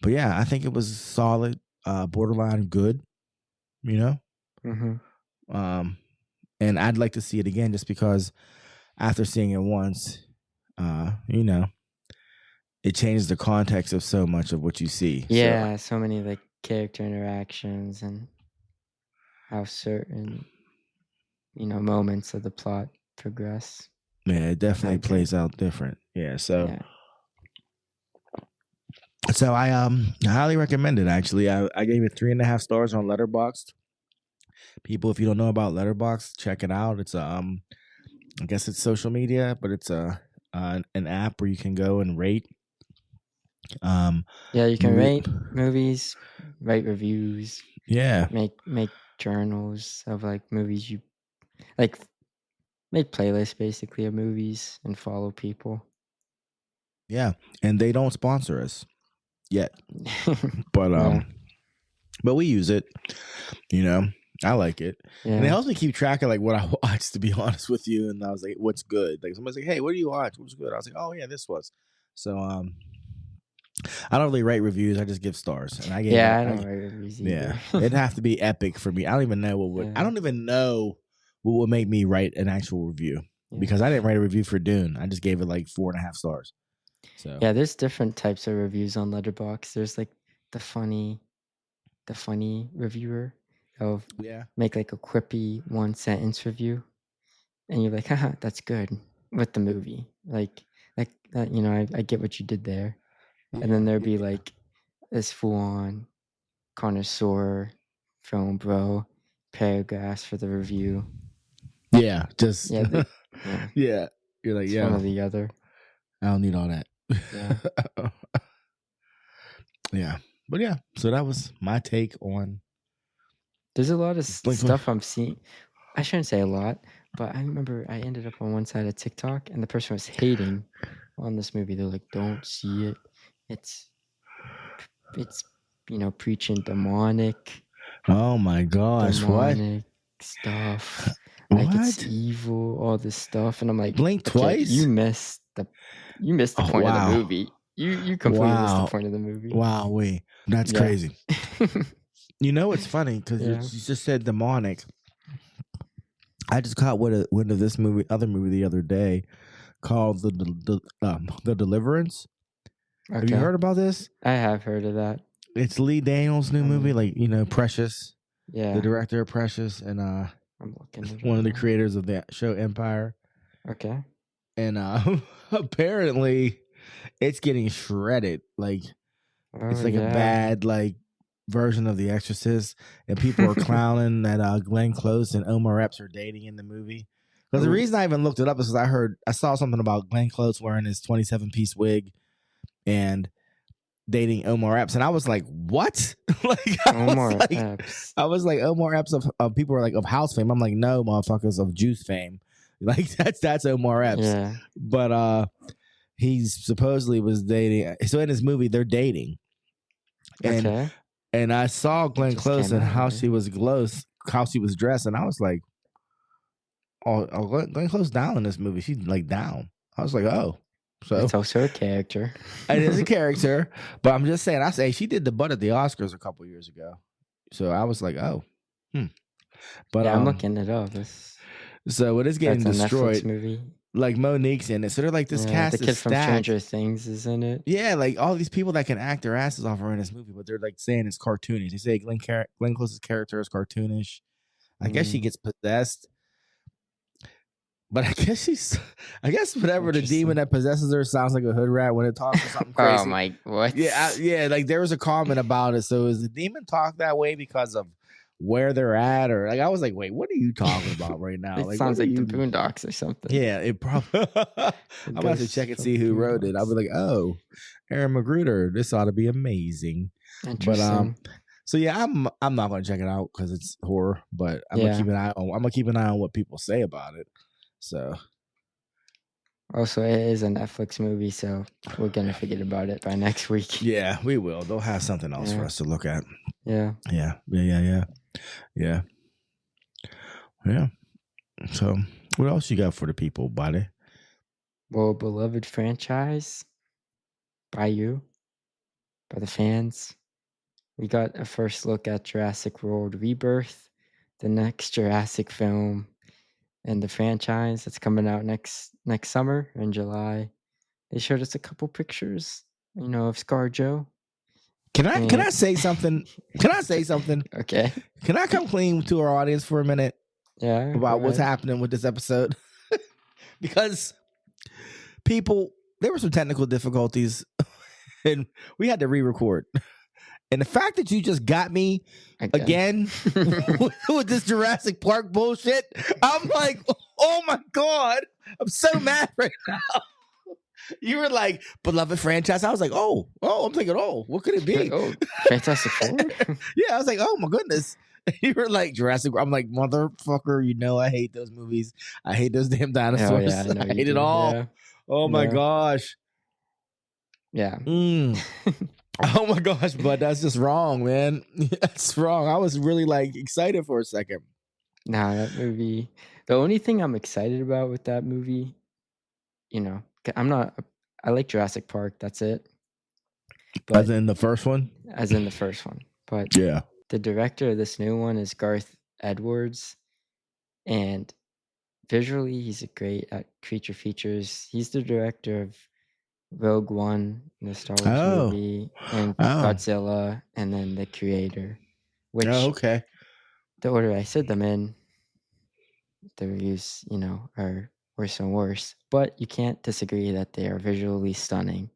yeah, I think it was solid, borderline good, you know. Mm-hmm. And I'd like to see it again, just because after seeing it once, you know, it changes the context of so much of what you see. Yeah, so many like character interactions and how certain, you know, moments of the plot progress. Yeah, it definitely plays out different. Yeah, so I highly recommend it. Actually, I gave it 3.5 stars on Letterboxd. People, if you don't know about Letterboxd, check it out. It's I guess it's social media, but it's an app where you can go and rate. You can rate movies, write reviews. Yeah, make journals of like movies you like, make playlists basically of movies and follow people. Yeah, and they don't sponsor us yet, but but we use it. You know, I like it, and it helps me keep track of like what I watched. To be honest with you, and I was like, "What's good?" Like somebody's like, "Hey, what do you watch? What's good?" I was like, "Oh yeah, this was." So I don't really write reviews. I just give stars, and I gave. I don't write reviews either. Yeah, it'd have to be epic for me. I don't even know what would. I don't even know what would make me write an actual review, because I didn't write a review for Dune. I just gave it like 4.5 stars. So there's different types of reviews on Letterboxd. There's like the funny reviewer. Of make like a quippy 1-sentence review, and you're like, haha, that's good, with the movie, like you know, I get what you did there. And then there'd be like this full-on connoisseur film, bro. Paragraphs for the review. Yeah, just Yeah, yeah. You're like, it's yeah, one or the other. I don't need all that. Yeah. Yeah, but yeah. So that was my take on. There's a lot of Blink. stuff I'm seeing. I shouldn't say a lot, but I remember I ended up on one side of TikTok and the person was hating on this movie. They're like, "Don't see it. It's preaching demonic Oh my gosh! What? stuff. Like it's What? evil, all this stuff." And I'm like, Blink "Okay, twice? you missed the Oh point of the wow! movie. You completely missed the Wow! point of the movie." Wow! Wait, that's Yeah. crazy. You know what's funny because you Yeah. just said demonic. I just caught wind of this other movie the other day called the Deliverance. Okay. Have you heard about this? I have heard of that. It's Lee Daniels' new movie, like Precious. Yeah. The director of Precious and I'm looking at one of the creators of that show Empire. Okay. And apparently it's getting shredded. Like it's like a bad version of The Exorcist, and people are clowning that Glenn Close and Omar Epps are dating in the movie. Because the reason I even looked it up is because I saw something about Glenn Close wearing his 27-piece wig and dating Omar Epps, and I was like, "What?" Omar Epps. I was like, Omar Epps of people are like of house fame. I'm like, no, motherfuckers of juice fame. Like that's Omar Epps. Yeah. But he supposedly was dating. So in his movie, they're dating. And I saw Glenn Close and how she was dressed, and I was like, "Oh, Glenn Close down in this movie. She's like down." I was like, "Oh." So it's also a character. It is a character, but I'm just saying. I say she did the butt at the Oscars a couple years ago, so I was like, "Oh, But yeah, I'm looking it up. So it is getting destroyed. Netflix movie. Like Monique's in it, so they're like this cast. The kid is from Stranger Things is in it. Yeah, like all these people that can act their asses off are in this movie, but they're like saying it's cartoonish. They say Glenn Close's character is cartoonish. I guess she gets possessed. But I guess whatever the demon that possesses her sounds like a hood rat when it talks or something crazy. Oh my, what? Yeah, like there was a comment about it. So is the demon talk that way because of where they're at, or like I was like, wait, what are you talking about right now? It sounds like the Boondocks or something. Yeah, it probably. I'm about to check and see who wrote it. I'll be like, oh, Aaron Magruder. This ought to be amazing. Interesting. But so yeah, I'm not gonna check it out because it's horror. But I'm gonna keep an eye on. I'm gonna keep an eye on what people say about it. So. Also, it is a Netflix movie, so we're gonna forget about it by next week. Yeah, we will. They'll have something else for us to look at. Yeah. So, what else you got for the people, buddy? Well, beloved franchise by you, by the fans. We got a first look at Jurassic World Rebirth, the next Jurassic film in the franchise that's coming out next summer in July. They showed us a couple pictures, of ScarJo. Can I say something? Can I say something? Okay. Can I come clean to our audience for a minute? Yeah. About what's happening with this episode? Because there were some technical difficulties and we had to re-record. And the fact that you just got me again with this Jurassic Park bullshit, I'm like, oh my God, I'm so mad right now. You were like, beloved franchise. I was like, oh, I'm thinking, what could it be? Oh, Fantastic Four? Yeah, I was like, oh my goodness. You were like Jurassic. I'm like, motherfucker, I hate those movies. I hate those damn dinosaurs. Oh, yeah, I hate it all. Yeah. Oh my gosh. Yeah. Oh my gosh, but that's just wrong, man. That's wrong. I was really excited for a second. Nah, that movie. The only thing I'm excited about with that movie, I like Jurassic Park. That's it. But, as in the first one? As in the first one. But yeah. The director of this new one is Garth Edwards. And visually, he's great at creature features. He's the director of Rogue One, the Star Wars movie, and Godzilla, and then The Creator. Which, okay. The order I said them in, the reviews, are worse and worse. But you can't disagree that they are visually stunning.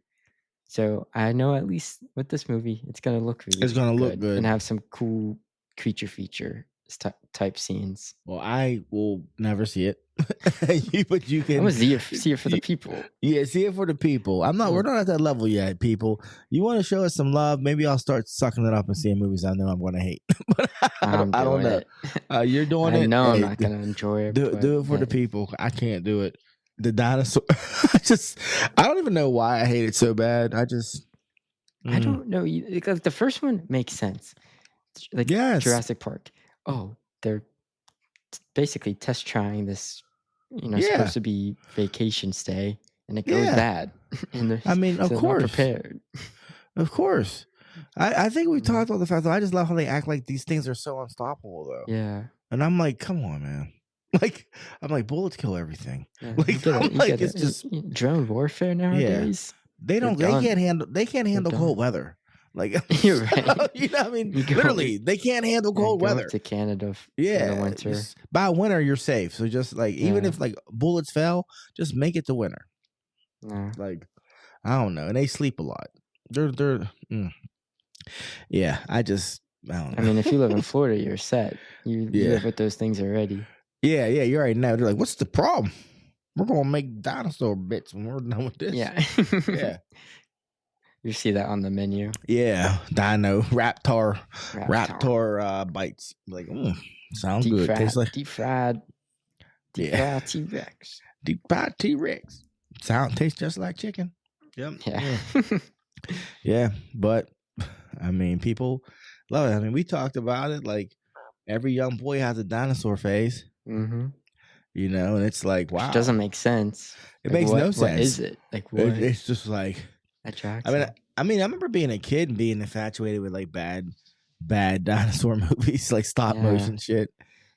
So I know at least with this movie, it's gonna look really. It's gonna look good and have some cool creature feature type scenes. Well, I will never see it. But you can. I'm gonna see it for the people. Yeah, see it for the people. I'm not. We're not at that level yet, people. You want to show us some love? Maybe I'll start sucking it up and seeing movies I know I'm going to hate. But I don't know. You're doing it. I know I'm not going to enjoy it. Do it for the people. I can't do it. The dinosaur. I don't even know why I hate it so bad. I don't know. Because the first one makes sense. Like Jurassic Park. Oh, they're basically test trying this, supposed to be vacation stay, and it goes bad. And of course, prepared. Of course. I think we talked about the fact that I just love how they act like these things are so unstoppable, though. Yeah. And I'm like, come on, man. I'm like, bullets kill everything. Yeah. It's just drone warfare nowadays. Yeah. They can't handle cold weather. Like, you're right. You know what I mean? Literally, they can't handle cold weather. To Canada for the winter. By winter, you're safe. So just even if bullets fell, just make it to winter. Yeah. I don't know. And they sleep a lot. Yeah, I don't know. I mean, if you live in Florida, you're set. You live with those things already. Yeah, you already know. They're like, what's the problem? We're going to make dinosaur bits when we're done with this. Yeah. Yeah. You see that on the menu. Yeah. Dino, Raptor bites. Like, sounds good. Tastes like deep fried T-Rex. Deep fried T-Rex. Tastes just like chicken. Yep. Yeah. Yeah. But, I mean, people love it. I mean, we talked about it. Like, every young boy has a dinosaur phase. Mm-hmm. And it's like, wow. Which doesn't make sense. It makes no sense. What is it? Like, what? It's just like... I mean, I remember being a kid and being infatuated with like bad dinosaur movies, like stop motion shit.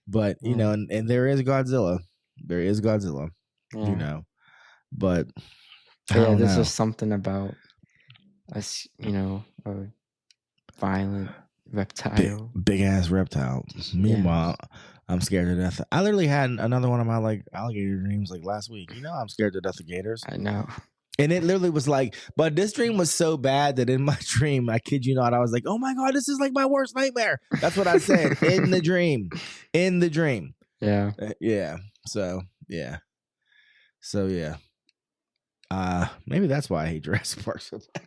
But and there is Godzilla. There is Godzilla. But there's just something about us, a violent reptile, big ass reptile. Meanwhile, I'm scared to death. I literally had another one of my like alligator dreams like last week. I'm scared to death of gators. I know. And it literally was like, but this dream was so bad that in my dream, I kid you not, I was like, oh my God, this is like my worst nightmare. That's what I said in the dream. In the dream. Yeah. Yeah. So, yeah. Maybe that's why I hate Jurassic Park so bad.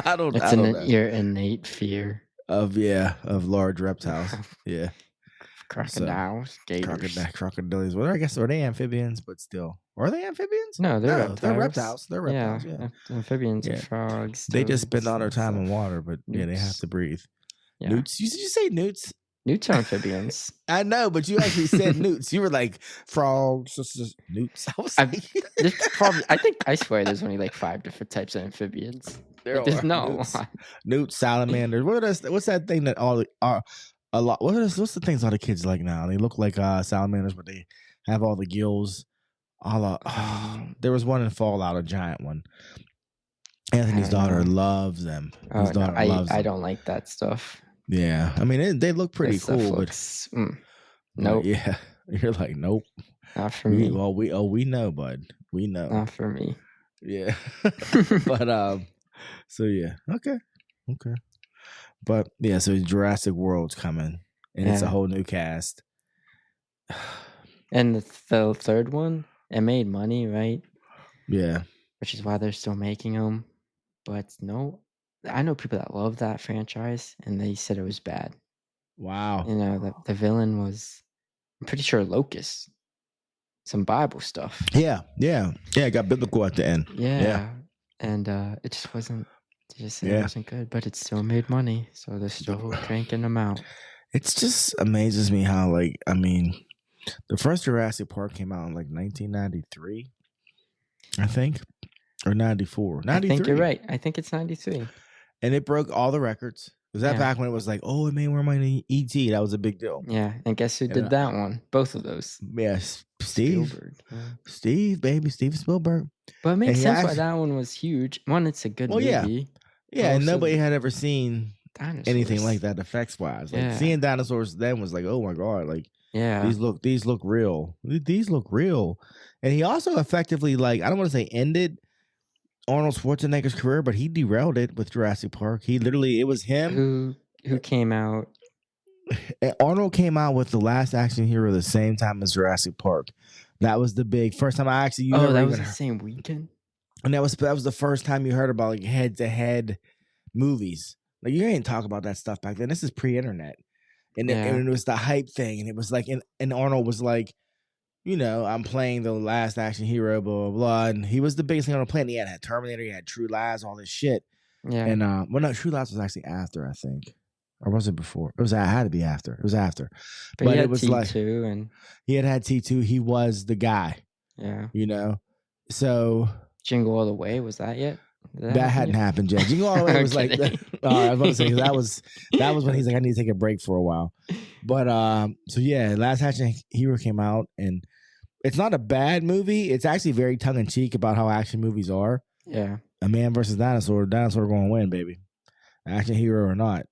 I don't know. Your innate fear of large reptiles. Yeah. Crocodiles, gators. Crocodiles. Well, I guess are they amphibians, but still. Are they amphibians? No, they're reptiles. They're reptiles. Yeah. Amphibians are frogs. They just spend all their time in water, but newts. They have to breathe. Yeah. Newts? Did you say newts? Newts are amphibians. I know, but you actually said newts. You were like frogs, newts. I swear there's only like 5 different types of amphibians. There's no newts, salamanders. What's that thing that all are a lot? What's the things all the kids like now? They look like salamanders, but they have all the gills. There was one in Fallout, a giant one. Anthony's daughter loves them. His daughter loves them. I don't like that stuff. Yeah, I mean they look pretty cool, but nope. Yeah, you're like nope. Not for me. Well, we know, bud. We know. Not for me. Yeah, but so yeah, okay. But yeah, so Jurassic World's coming, and it's a whole new cast. And the third one, it made money, right? Yeah. Which is why they're still making them. But no, I know people that love that franchise, and they said it was bad. Wow. The villain was, I'm pretty sure, Locust. Some Bible stuff. Yeah. It got biblical at the end. Yeah. And it just wasn't. It wasn't good, but it still made money, so they're still cranking them out. It just amazes me how, like, I mean, the first Jurassic Park came out in like 1993, I think, or 94. 93. I think you're right. I think it's 93. And it broke all the records. Was that back when it was like, oh, it made more money than E.T.? That was a big deal. Yeah, and guess who did that one? Both of those. Yes, Steve. Spielberg. Yeah. Steven Spielberg. But it makes sense why that one was huge. One, it's a good movie. Yeah, and nobody had ever seen dinosaurs. Anything like that effects wise. Like seeing dinosaurs then was like, oh my God, like these look real. These look real. And he also effectively, like, I don't want to say ended Arnold Schwarzenegger's career, but he derailed it with Jurassic Park. He literally, it was him who came out Arnold came out with The Last Action Hero the same time as Jurassic Park. That was the big first time you Oh, ever that even was the heard. same weekend? And that was the first time you heard about like head-to-head movies. Like you didn't talk about that stuff back then. This is pre-internet. And it was the hype thing. And it was like, and Arnold was like, you know, I'm playing The Last Action Hero, blah, blah, blah. And he was the biggest thing on the planet. He had Terminator, he had True Lies, all this shit. Yeah. And well, no, True Lies was actually after, I think. Or was it before? It had to be after. It was after. But it was T2 like and he had T2. He was the guy. Yeah. You know? So Jingle All the Way, was that yet? That hadn't happened yet. Jingle All the Way was like I was about to say that was when he's like, I need to take a break for a while. But so yeah, Last Action Hero came out, and it's not a bad movie. It's actually very tongue in cheek about how action movies are. Yeah. A man versus dinosaur. Dinosaur going to win, baby. Action hero or not.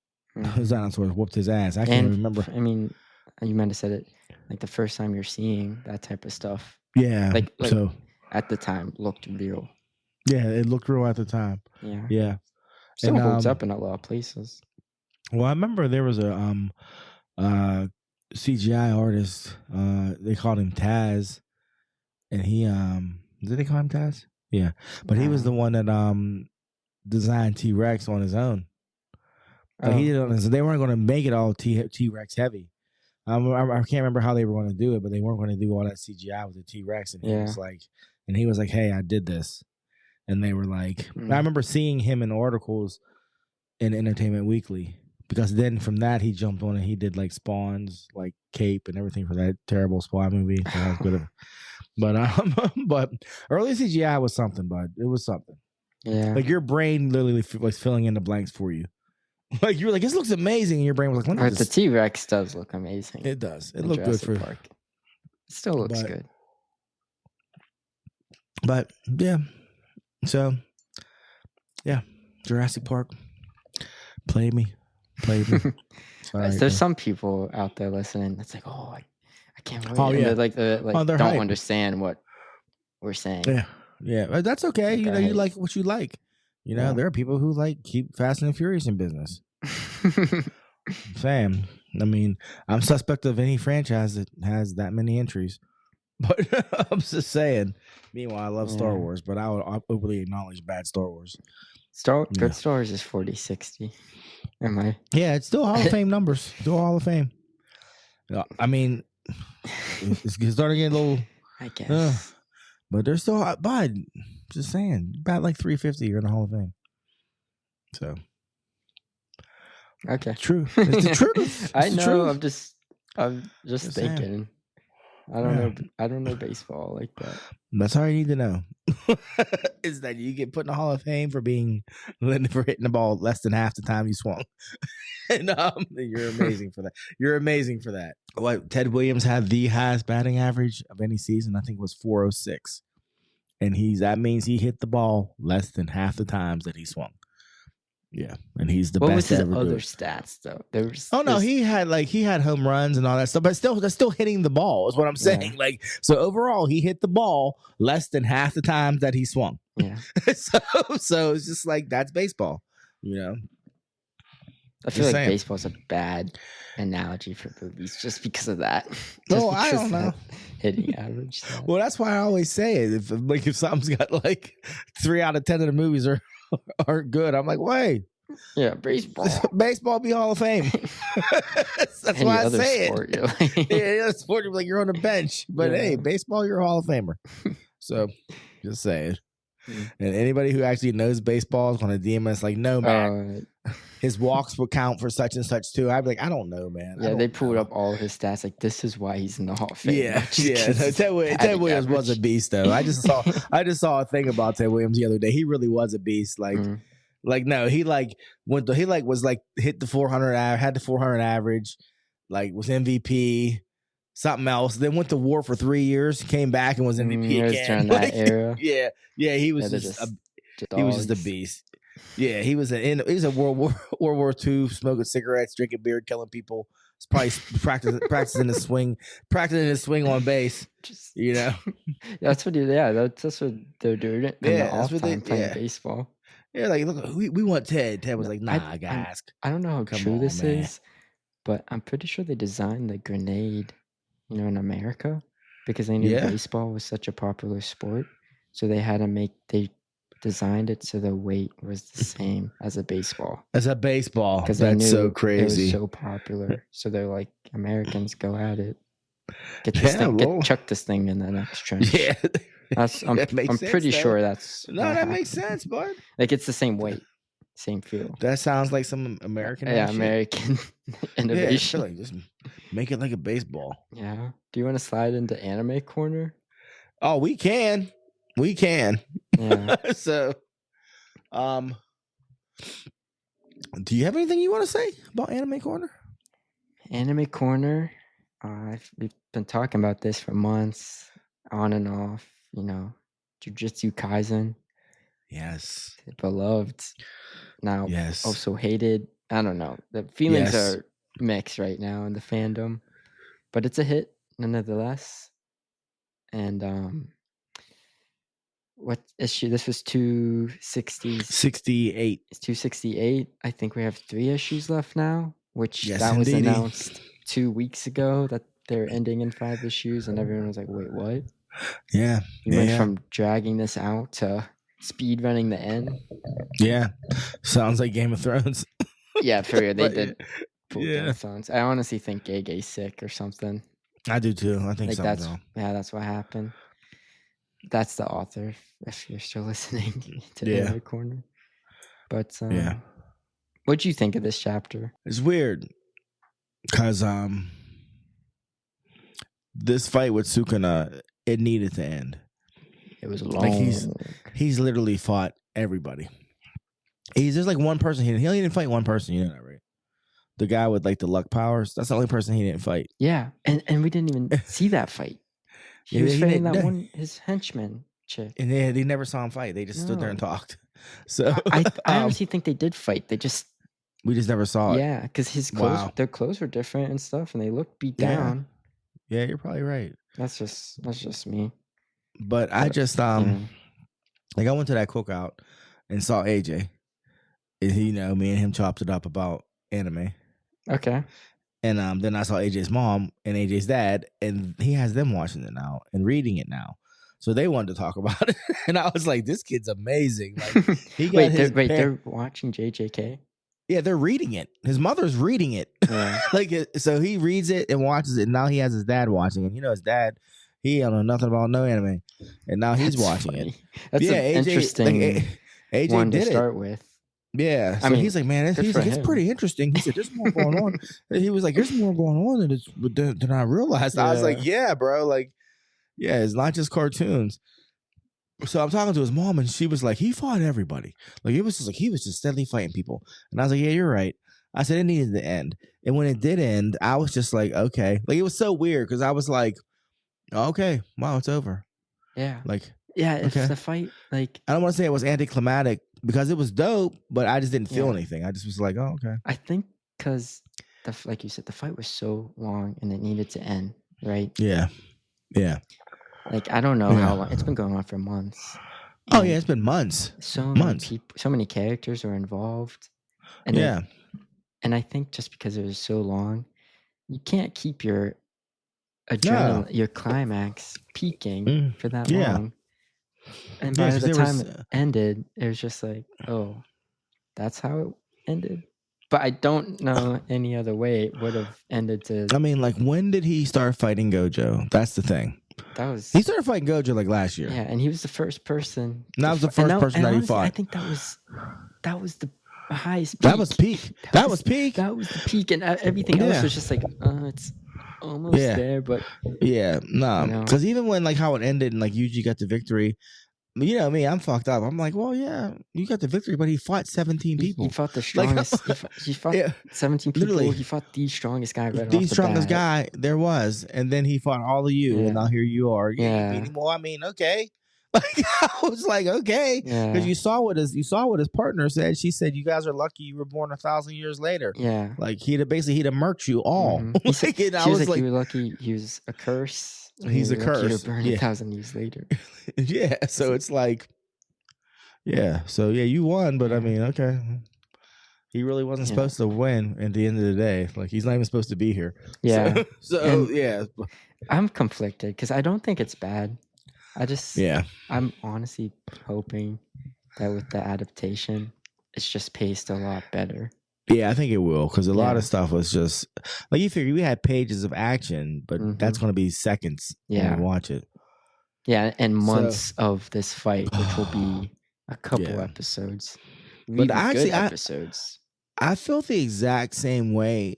His dinosaur whooped his ass. I can't remember. I mean, you might have said it like the first time you're seeing that type of stuff. Yeah. Like so at the time looked real. Yeah, it looked real at the time. Yeah. Yeah. Still holds up in a lot of places. Well, I remember there was a CGI artist. They called him Taz. And he did they call him Taz? Yeah. But he was the one that designed T-Rex on his own. But he did it on his, they weren't going to make it all T-Rex heavy. I can't remember how they were going to do it, but they weren't going to do all that CGI with the T-Rex. And he was like, hey, I did this. And they were like, I remember seeing him in articles in Entertainment Weekly, because then from that he jumped on and he did like Spawn's like cape and everything for that terrible Spawn movie. So that was good. But early CGI was something, bud. It was something. Yeah. Like your brain literally was filling in the blanks for you. Like you were like, this looks amazing, and your brain was like, the T-Rex does look amazing. It does. It looked good for Park. It still looks good. But yeah. So yeah. Jurassic Park. Play me. Sorry, there's some people out there listening that's like, oh, I can't wait. Oh, yeah. And they're don't hype. Understand what we're saying. Yeah. Yeah. But that's okay. You know, you like what you like. You know, there are people who like keep Fast and Furious in business. Sam, I mean, I'm suspect of any franchise that has that many entries. But I'm just saying. Meanwhile, I love Star Wars, but I would openly acknowledge bad Star Wars. Good Star Wars is 40-60. Am I? Yeah, it's still Hall of Fame numbers. Still Hall of Fame. I mean, it's starting to get a little. I guess. But they're still hot. But just saying, about like 350, you're in the Hall of Fame. So. Okay. True. It's the truth. I know. I'm just thinking. Saying. I don't know baseball like that. That's all you need to know. Is that you get put in the Hall of Fame for hitting the ball less than half the time you swung. And you're amazing for that. You're amazing for that. What Ted Williams had the highest batting average of any season, I think it was 406. And that means he hit the ball less than half the times that he swung. Yeah, and he's the best. What was his other stats though? He had home runs and all that stuff, but that's still hitting the ball is what I'm saying. Yeah. Like, so overall, he hit the ball less than half the times that he swung. Yeah. so it's just like that's baseball, you know. I feel like baseball's a bad analogy for movies just because of that. I don't know. Hitting average. Well, that's why I always say it. If something's got like 3 out of 10 of the movies aren't good, I'm like, wait. Yeah, baseball. Baseball be Hall of Fame. That's why I say sport, it. Yeah, sport, like you're on the bench. But hey, baseball, you're a Hall of Famer. So, just saying. And anybody who actually knows baseball is going to DM us like, no, man. His walks would count for such and such too. I'd be like, I don't know, man. Yeah, they pulled up all his stats. Like, this is why he's in the Hall of Fame. Yeah. Ted Williams was a beast, though. I just saw a thing about Ted Williams the other day. He really was a beast. Like, no, he hit the 400, had the 400 average, like was MVP, something else. Then went to war for 3 years, came back and was MVP again. During that era. Yeah, he was he was just a beast. Yeah, he was a World War II, smoking cigarettes, drinking beer, killing people. He's probably practicing his swing on base. You know, that's what they're doing. That's what they playing baseball. Yeah, like look, we want Ted. Ted was like, nah, guys. I don't know how true this is, but I'm pretty sure they designed the grenade, in America because they knew baseball was such a popular sport. So they designed it so the weight was the same as a baseball. As a baseball. Because they That's knew so crazy. it was so popular. So they're like, Americans, go at it. Get this thing, chuck this thing in the next trench. Yeah. I'm pretty sure that's that makes sense, bud. Like it's the same weight, same feel. That sounds like some American American innovation. Yeah, like just make it like a baseball. Yeah. Do you want to slide into anime corner? Oh, we can. Yeah. So, do you have anything you want to say about anime corner? Anime corner. We've been talking about this for months, on and off. Jujutsu Kaisen. Yes. Beloved. Now, yes. Also hated. I don't know. The feelings are mixed right now in the fandom, but it's a hit nonetheless. And what issue? This was 268. It's 268. I think we have 3 issues left now, which that was announced 2 weeks ago that they're ending in 5 issues, and everyone was like, "Wait, what?" Yeah, you went from dragging this out to speed running the end. Yeah, sounds like Game of Thrones. Yeah, for real, they did. Game of Thrones. I honestly think Gege's sick or something. I do too. I think that's what happened. That's the author. If you're still listening to Anime Corner, but what'd you think of this chapter? It's weird because this fight with Sukuna, it needed to end. It was long. Like he's literally fought everybody. There's like one person he didn't fight one person. You know that, right? The guy with like the luck powers. That's the only person he didn't fight. Yeah, and we didn't even see that fight. He was fighting that one, his henchman chick. And they never saw him fight. They just stood there and talked. So I honestly think they did fight. We just never saw it. Yeah, because his clothes, their clothes were different and stuff, and they looked beat down. Yeah, you're probably right. That's just me. But I just like I went to that cookout and saw AJ. And me and him chopped it up about anime. Okay. And then I saw AJ's mom and AJ's dad, and he has them watching it now and reading it now. So they wanted to talk about it, and I was like, "This kid's amazing!" Like, he got they're watching JJK. Yeah, they're reading it. His mother's reading it. Yeah. So he reads it and watches it. And now he has his dad watching it. His dad, he don't know nothing about no anime, and now he's watching it. That's an interesting AJ one to start with. Yeah, so he's like, man, it's pretty interesting. He said, "There's more going on." He was like, "There's more going on than I realized." I was like, "Yeah, bro, like, yeah, it's not just cartoons." So I'm talking to his mom, and she was like, "He fought everybody. Like, it was just like he was just steadily fighting people." And I was like, "Yeah, you're right." I said it needed to end, and when it did end, I was just like, "Okay." Like, it was so weird because I was like, "Okay, wow, it's over." Yeah, like. Yeah, if the fight, like... I don't want to say it was anticlimactic because it was dope, but I just didn't feel anything. I just was like, oh, okay. I think because, like you said, the fight was so long and it needed to end, right? Yeah. Yeah. Like, I don't know how long. It's been going on for months. Oh, yeah, it's been months. So many characters were involved. And and I think just because it was so long, you can't keep your adrenaline, your climax peaking for that long. And by the time it ended, it was just like, oh, that's how it ended. But I don't know any other way it would have ended to... I mean, like, when did he start fighting Gojo? That's the thing. He started fighting Gojo like last year. Yeah, and he was the first person. That was the first person that he fought. I think that was the highest peak. That was peak. That was peak. That was the peak, and everything else was just like, it's almost there, but... Yeah, no. Because even when, like, how it ended and, like, Yuji got the victory... You know me, I'm fucked up. I'm like, well, yeah, you got the victory, but he fought 17 people. He fought the strongest. He fought 17 people. Literally, he fought the strongest guy right off the bat. The strongest guy there was. And then he fought all of you, and now here you are. Well, I mean, okay. Like, I was like, okay. Because you saw what his partner said. She said, you guys are lucky you were born 1,000 years later. Yeah. Like, he'd have murked you all. Mm-hmm. She was like, you were lucky he was a curse. He's a curse. To burn 1,000 years later. Yeah, so it's like, yeah, so yeah, you won, but I mean, okay, He really wasn't supposed to win at the end of the day. Like, he's not even supposed to be here. Yeah. So yeah. I'm conflicted because I don't think it's bad. I'm honestly hoping that with the adaptation, it's just paced a lot better. Yeah, I think it will, because a lot of stuff was just like, you figure we had pages of action, but that's going to be seconds when we watch it. Yeah, and months of this fight, which will be a couple episodes, really but actually, good episodes. I felt the exact same way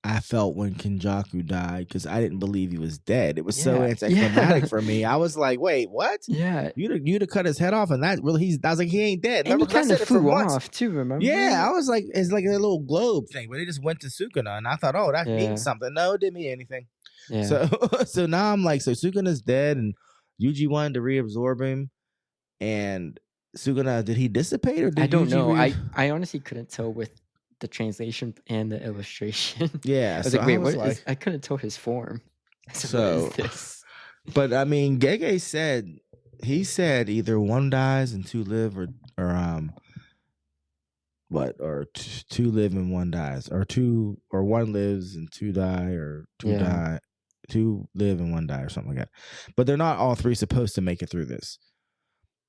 I felt when Kenjaku died, because I didn't believe he was dead. It was so anticlimactic for me. I was like, "Wait, what? Yeah, you'd have cut his head off, and that really I was like, he ain't dead." And he kind of flew off too. Remember? Yeah, I was like, it's like a little globe thing, but it just went to Sukuna, and I thought, oh, that means something. No, it didn't mean anything. Yeah. So now I'm like, so Sukuna's dead, and Yuji wanted to reabsorb him, and Sukuna, did he dissipate, or did I don't Yuji know? I honestly couldn't tell with the translation and the illustration. Yeah, I was like, wait, what is? I couldn't tell his form. So what is this? But I mean, Gege said either one dies and two live, or two live and one dies, or one lives and two die, or two live and one die, or something like that. But they're not all three supposed to make it through this.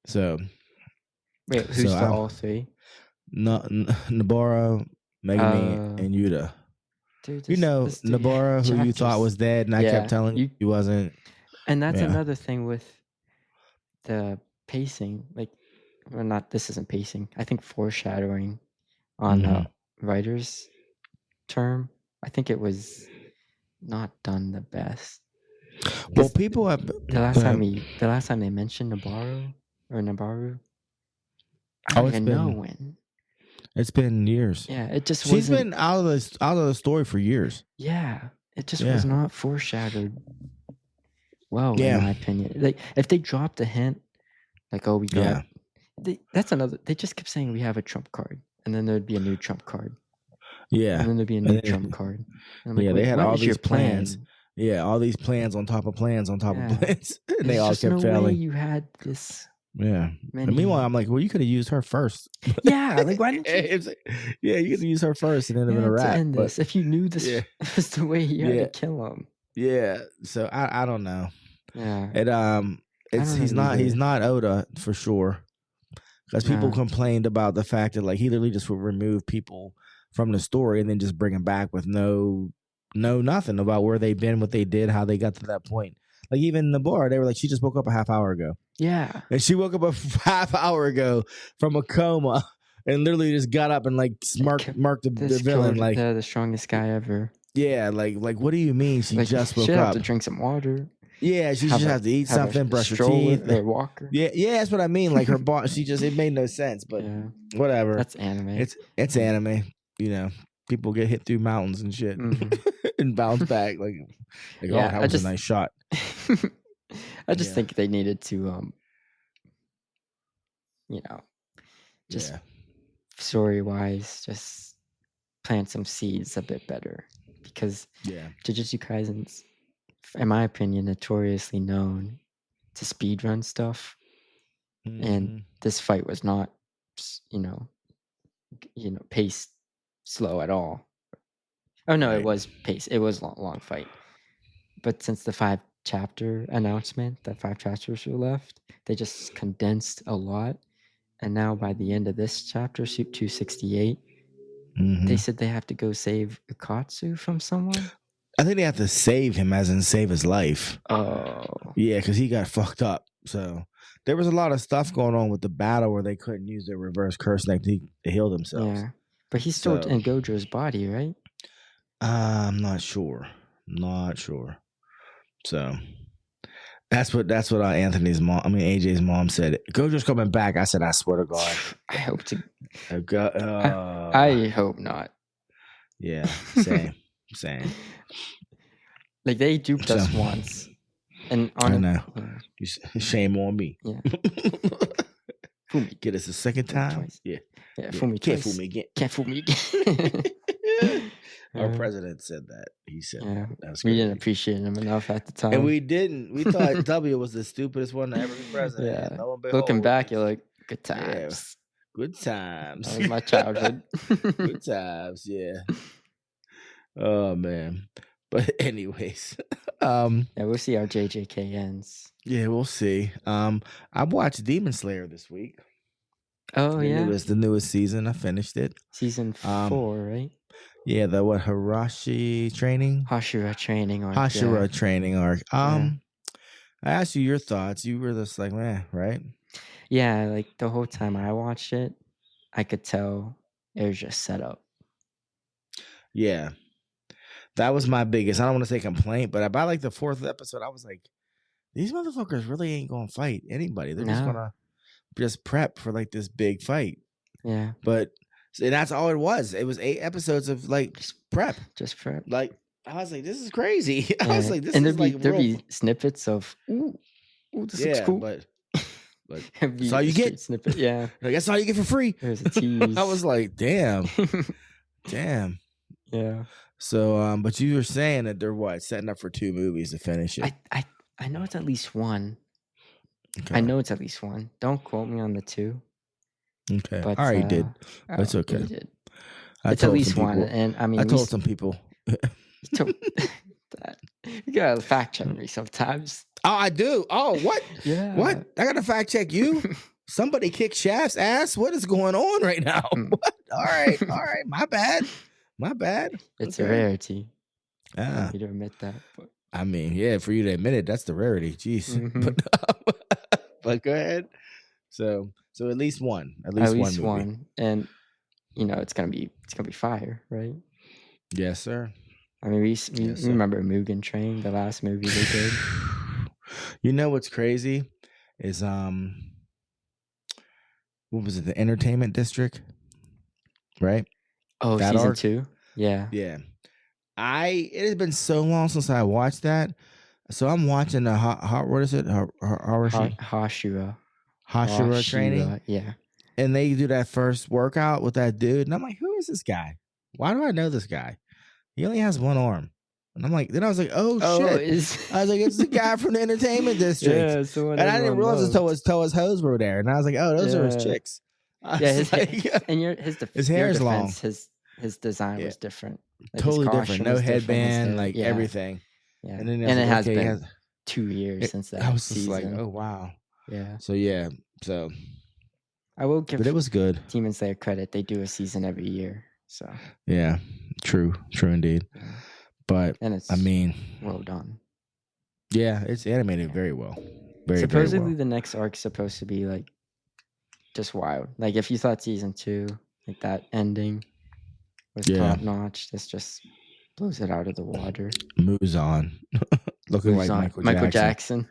So wait, who's the all three? Nobara, Megumi, and Yuta. Dude, Nobara, who you thought was dead, and I kept telling you he wasn't. And that's another thing with the pacing. Like, well, not this isn't pacing. I think foreshadowing on the writer's term. I think it was not done the best. Well, people have the last time they mentioned Nabaru. I don't even know when. It's been years. Yeah, it just she's been out of the story for years. Yeah, it just was not foreshadowed well, in my opinion. Like, if they dropped a hint, like, oh, we got that's another. They just kept saying we have a trump card, and then there'd be a new trump card. Yeah, and then there'd be a new trump card. And I'm like, they had all these plans. Yeah, all these plans on top of plans on top of plans, and they all kept failing. Way you had this. Yeah. And meanwhile, I'm like, well, you could have used her first. Yeah, like, why didn't you? Yeah, you could have used her first, and then it'd been a wrap. But if you knew this was the way you had to kill him. Yeah. So I don't know. Yeah. He's not Oda for sure, because people complained about the fact that, like, he literally just would remove people from the story and then just bring them back with no nothing about where they've been, what they did, how they got to that point. Like, even the bar, they were like, she just woke up a half hour ago. Yeah. And she woke up a half hour ago from a coma and literally just got up and, like, marked the villain. Like, the strongest guy ever. Yeah. Like, what do you mean she just woke up? She'd have to drink some water. Yeah. She should have to eat something, brush her teeth. Or walker. Yeah. Yeah. That's what I mean. Like, her body, it made no sense, but whatever. That's anime. It's anime. You know, people get hit through mountains and shit and bounce back. Like, oh, that was a nice shot. I just think they needed to, just story-wise, just plant some seeds a bit better, because Jujutsu Kaisen's, in my opinion, notoriously known to speedrun stuff, and this fight was not, paced slow at all. Oh no, it was paced. It was long fight, but since the 5-chapter announcement that 5 chapters were left, they just condensed a lot. And now by the end of this chapter, 268, they said they have to go save Ukatsu from someone. I think they have to save him, as in save his life. Oh. Yeah, because he got fucked up. So there was a lot of stuff going on with the battle where they couldn't use their reverse curse neck to heal themselves. Yeah, but he's still in Gojo's body, right? I'm not sure. So that's what AJ's mom said. Gojo's coming back. I said, I swear to God. I hope to. I hope not. Yeah, same. Like, they duped us once, and I know. Shame on me. Yeah. Fumi, get us a second time. Twice. Yeah. Fool me Can't twice. fool me again. Can't fool me again. Our president said that. He said that. We didn't appreciate him enough at the time. And we didn't. We thought W was the stupidest one to ever be president. Yeah. Looking back, you're like, good times. Good times. That was my childhood. Good times, yeah. Oh man. But anyways, Yeah, we'll see how JJK ends. yeah, we'll see. I watched Demon Slayer this week. Oh yeah, The newest season. I finished it. season 4, right? Yeah, the Hashira training arc. Yeah. I asked you your thoughts. You were just like, meh, right? Yeah, like the whole time I watched it, I could tell it was just set up. Yeah. That was my biggest, I don't want to say complaint, but about like the 4th episode, I was like, these motherfuckers really ain't gonna fight anybody. They're just gonna just prep for like this big fight. Yeah. But that's all it was. It was 8 episodes of like prep. Just prep. Like I was like, this is crazy. Yeah. I was like, this and is like there'd be snippets of this looks cool. But that's all you get. Snippet. Yeah. Like, that's all you get for free. There's a tease. I was like, damn. Damn. Yeah. So but you were saying that they're setting up for 2 movies to finish it. I know it's at least 1. Okay. I know it's at least 1. Don't quote me on the 2. Okay. But I already did. That's okay. You did. It's at least 1, and I mean, I told some people. You gotta fact check me sometimes. Oh, I do. Oh, what? Yeah. What? I gotta fact check you. Somebody kicked Shaft's ass. What is going on right now? What? All right. My bad. It's a rarity. Yeah. For you to admit that. But. I mean, yeah, for you to admit it, that's the rarity. Jeez. Mm-hmm. But go ahead. So at least one. At least one. And it's gonna be fire, right? Yes, sir. I mean, we remember Mugen Train, the last movie they did. You know what's crazy is what was it? The Entertainment District, right? Oh, that season 2. Yeah. Yeah. It has been so long since I watched that, so I'm watching the what is it? Hashira training. Yeah. And they do that first workout with that dude, and I'm like, who is this guy? Why do I know this guy? He only has 1 arm. And I'm like, then I was like, oh shit. I was like, it's the guy from the Entertainment District. Yeah, it's the one. And I didn't realize Toa's hoes were there. And I was like, oh, those are his chicks. His hair is long. His design was different. Like totally different. No headband, like everything. Yeah. And then it has been 2 years since that. I was just season. like, oh wow. Yeah. So yeah. So I will give but it was good. Demon Slayer credit. They do a season every year. So yeah. True indeed. Yeah. But I mean, well done. Yeah, it's animated very well. Supposedly very well. The next arc's supposed to be like just wild. Like if you thought season 2, like that ending was top notch, this just blows it out of the water. Moves on. Looking like Michael Jackson.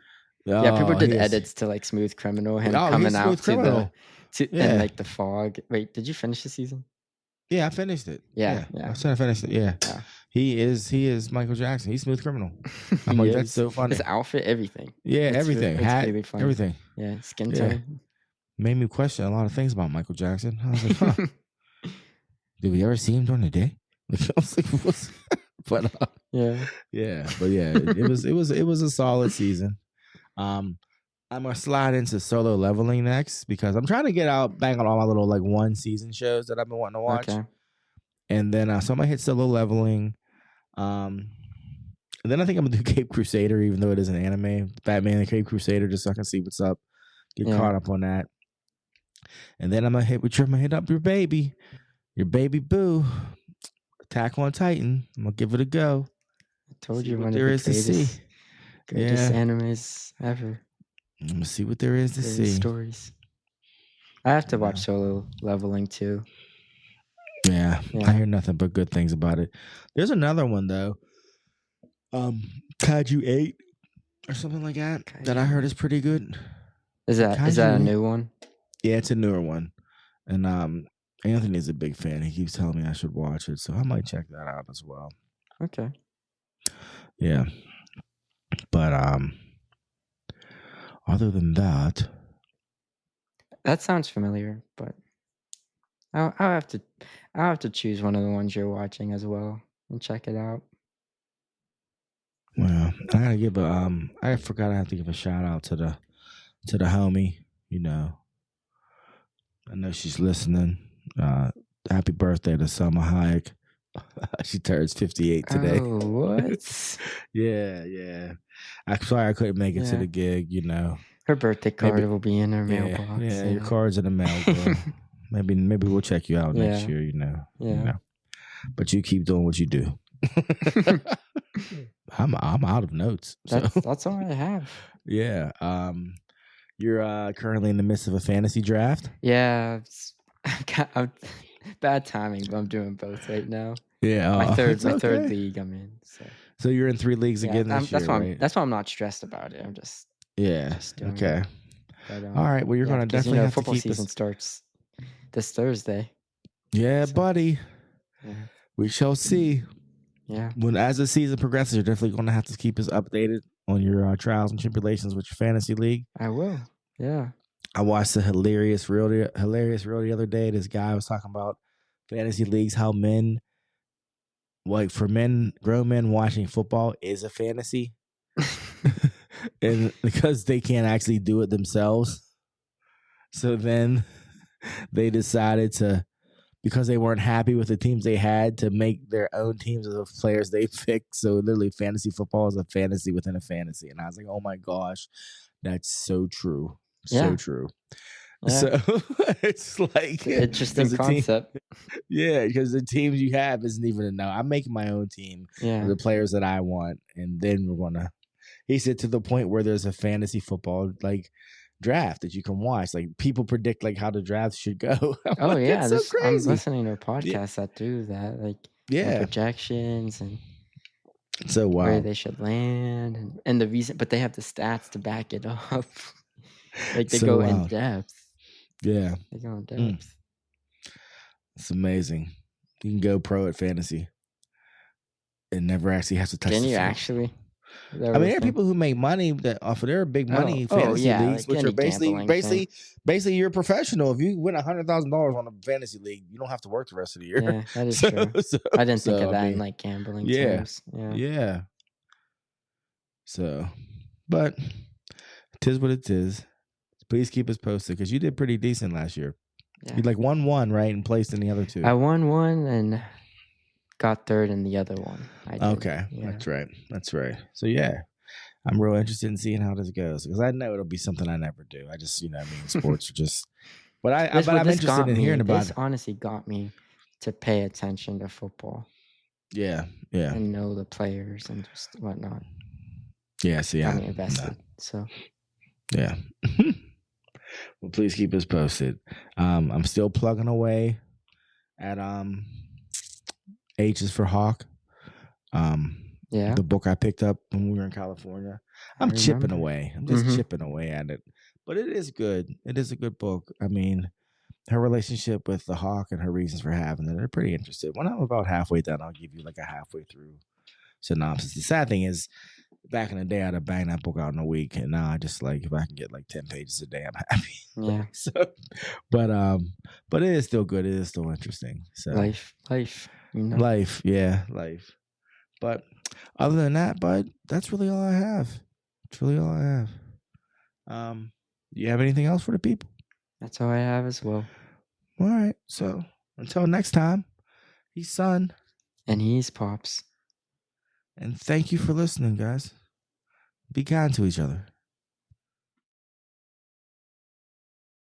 Oh, yeah, people did edits to like Smooth Criminal, him coming out to and like the fog. Wait, did you finish the season? Yeah, I finished it. Yeah. I said I finished it. Yeah. He is Michael Jackson. He's Smooth Criminal. I'm like, that's so funny. His outfit, everything. Yeah, everything. Hat, really funny. Everything. Yeah, skin tone. Made me question a lot of things about Michael Jackson. I was like, huh. Did we ever see him during the day? I was like, what's but yeah. But yeah, it was a solid season. I'm gonna slide into Solo Leveling next because I'm trying to get back on all my little like 1 season shows that I've been wanting to watch. Okay. And then so I'm gonna hit Solo Leveling. And then I think I'm gonna do Cape Crusader, even though it is an anime. Batman and Cape Crusader, just so I can see what's up. Get caught up on that. And then I'm gonna hit up your baby boo. Attack on Titan. I'm gonna give it a go. I told you one of the greatest animes ever. I'm gonna see what there is to see. Stories. I have to watch Solo Leveling too. Yeah, I hear nothing but good things about it. There's another one though, Kaiju 8 or something like that that I heard is pretty good. Is that a new one? Yeah, it's a newer one, and Anthony's a big fan. He keeps telling me I should watch it, so I might check that out as well. Okay. Yeah, but other than that sounds familiar, but I'll have to choose one of the ones you're watching as well and check it out. Well, I gotta give I forgot I have to give a shout out to the homie, I know she's listening. Happy birthday to Selma Hayek. She turns 58 today. Oh, what? Yeah. I'm sorry I couldn't make it to the gig, Her birthday card will be in her mailbox. Yeah, your card's in the mail, girl. maybe we'll check you out next year, Yeah. But you keep doing what you do. I'm out of notes. That's all I have. Yeah. You're currently in the midst of a fantasy draft. Yeah. I'm bad timing, but I'm doing both right now. Yeah. My third league I'm in. So you're in 3 leagues again this year, right? That's why I'm not stressed about it. I'm just doing okay. it. But, all right. Well, you're gonna definitely have football to keep season starts this Thursday. Yeah, buddy. Yeah. We shall see. Yeah. As the season progresses, you're definitely going to have to keep us updated on your trials and tribulations with your fantasy league. I will. Yeah. I watched a hilarious reel the other day. This guy was talking about fantasy leagues, how men, like for men, grown men watching football is a fantasy. And because they can't actually do it themselves. So then they decided to, because they weren't happy with the teams they had, to make their own teams of the players they picked. So literally fantasy football is a fantasy within a fantasy. And I was like, oh my gosh, that's so true. So true. Yeah. So it's like interesting concept. Because the teams you have isn't even enough. I'm making my own team of the players that I want. And then we're going to, he said, to the point where there's a fantasy football like draft that you can watch. Like people predict like how the draft should go. I'm listening to podcasts that do that, like projections and so where they should land and the reason, but they have the stats to back it up. Like they go in depth. Yeah, they go in depth. It's amazing. You can go pro at fantasy and never actually have to touch. Can the you field. Actually? I mean, there are people who make money that off of their big money fantasy leagues, which are basically you're a professional. If you win $100,000 on a fantasy league, you don't have to work the rest of the year. Yeah, that is true. I didn't think of that in like gambling terms. Yeah. So, but it is what it is. Please keep us posted because you did pretty decent last year. Yeah. You like won one, right, and placed in the other 2. I won one and got third in the other one. Okay, that's right. So I'm real interested in seeing how this goes because I know it'll be something I never do. I just, sports are just. But I'm interested in hearing about it. This honestly got me to pay attention to football. Yeah. And know the players and just whatnot. Yeah, see, got me invested. So. Yeah. Well, please keep us posted. I'm still plugging away at H is for Hawk. The book I picked up when we were in California. I'm chipping away. I'm just chipping away at it. But it is good. It is a good book. I mean, her relationship with the Hawk and her reasons for having it, they're pretty interesting. When I'm about halfway done, I'll give you like a halfway through synopsis. The sad thing is, back in the day, I'd have banged that book out in a week, and now I just like if I can get like 10 pages a day, I'm happy. Yeah. So, but it is still good. It is still interesting. So life. Life. But other than that, bud, that's really all I have. That's really all I have. Do you have anything else for the people? That's all I have as well. All right. So until next time, he's Son. And he's Pops. And thank you for listening, guys. Be kind to each other.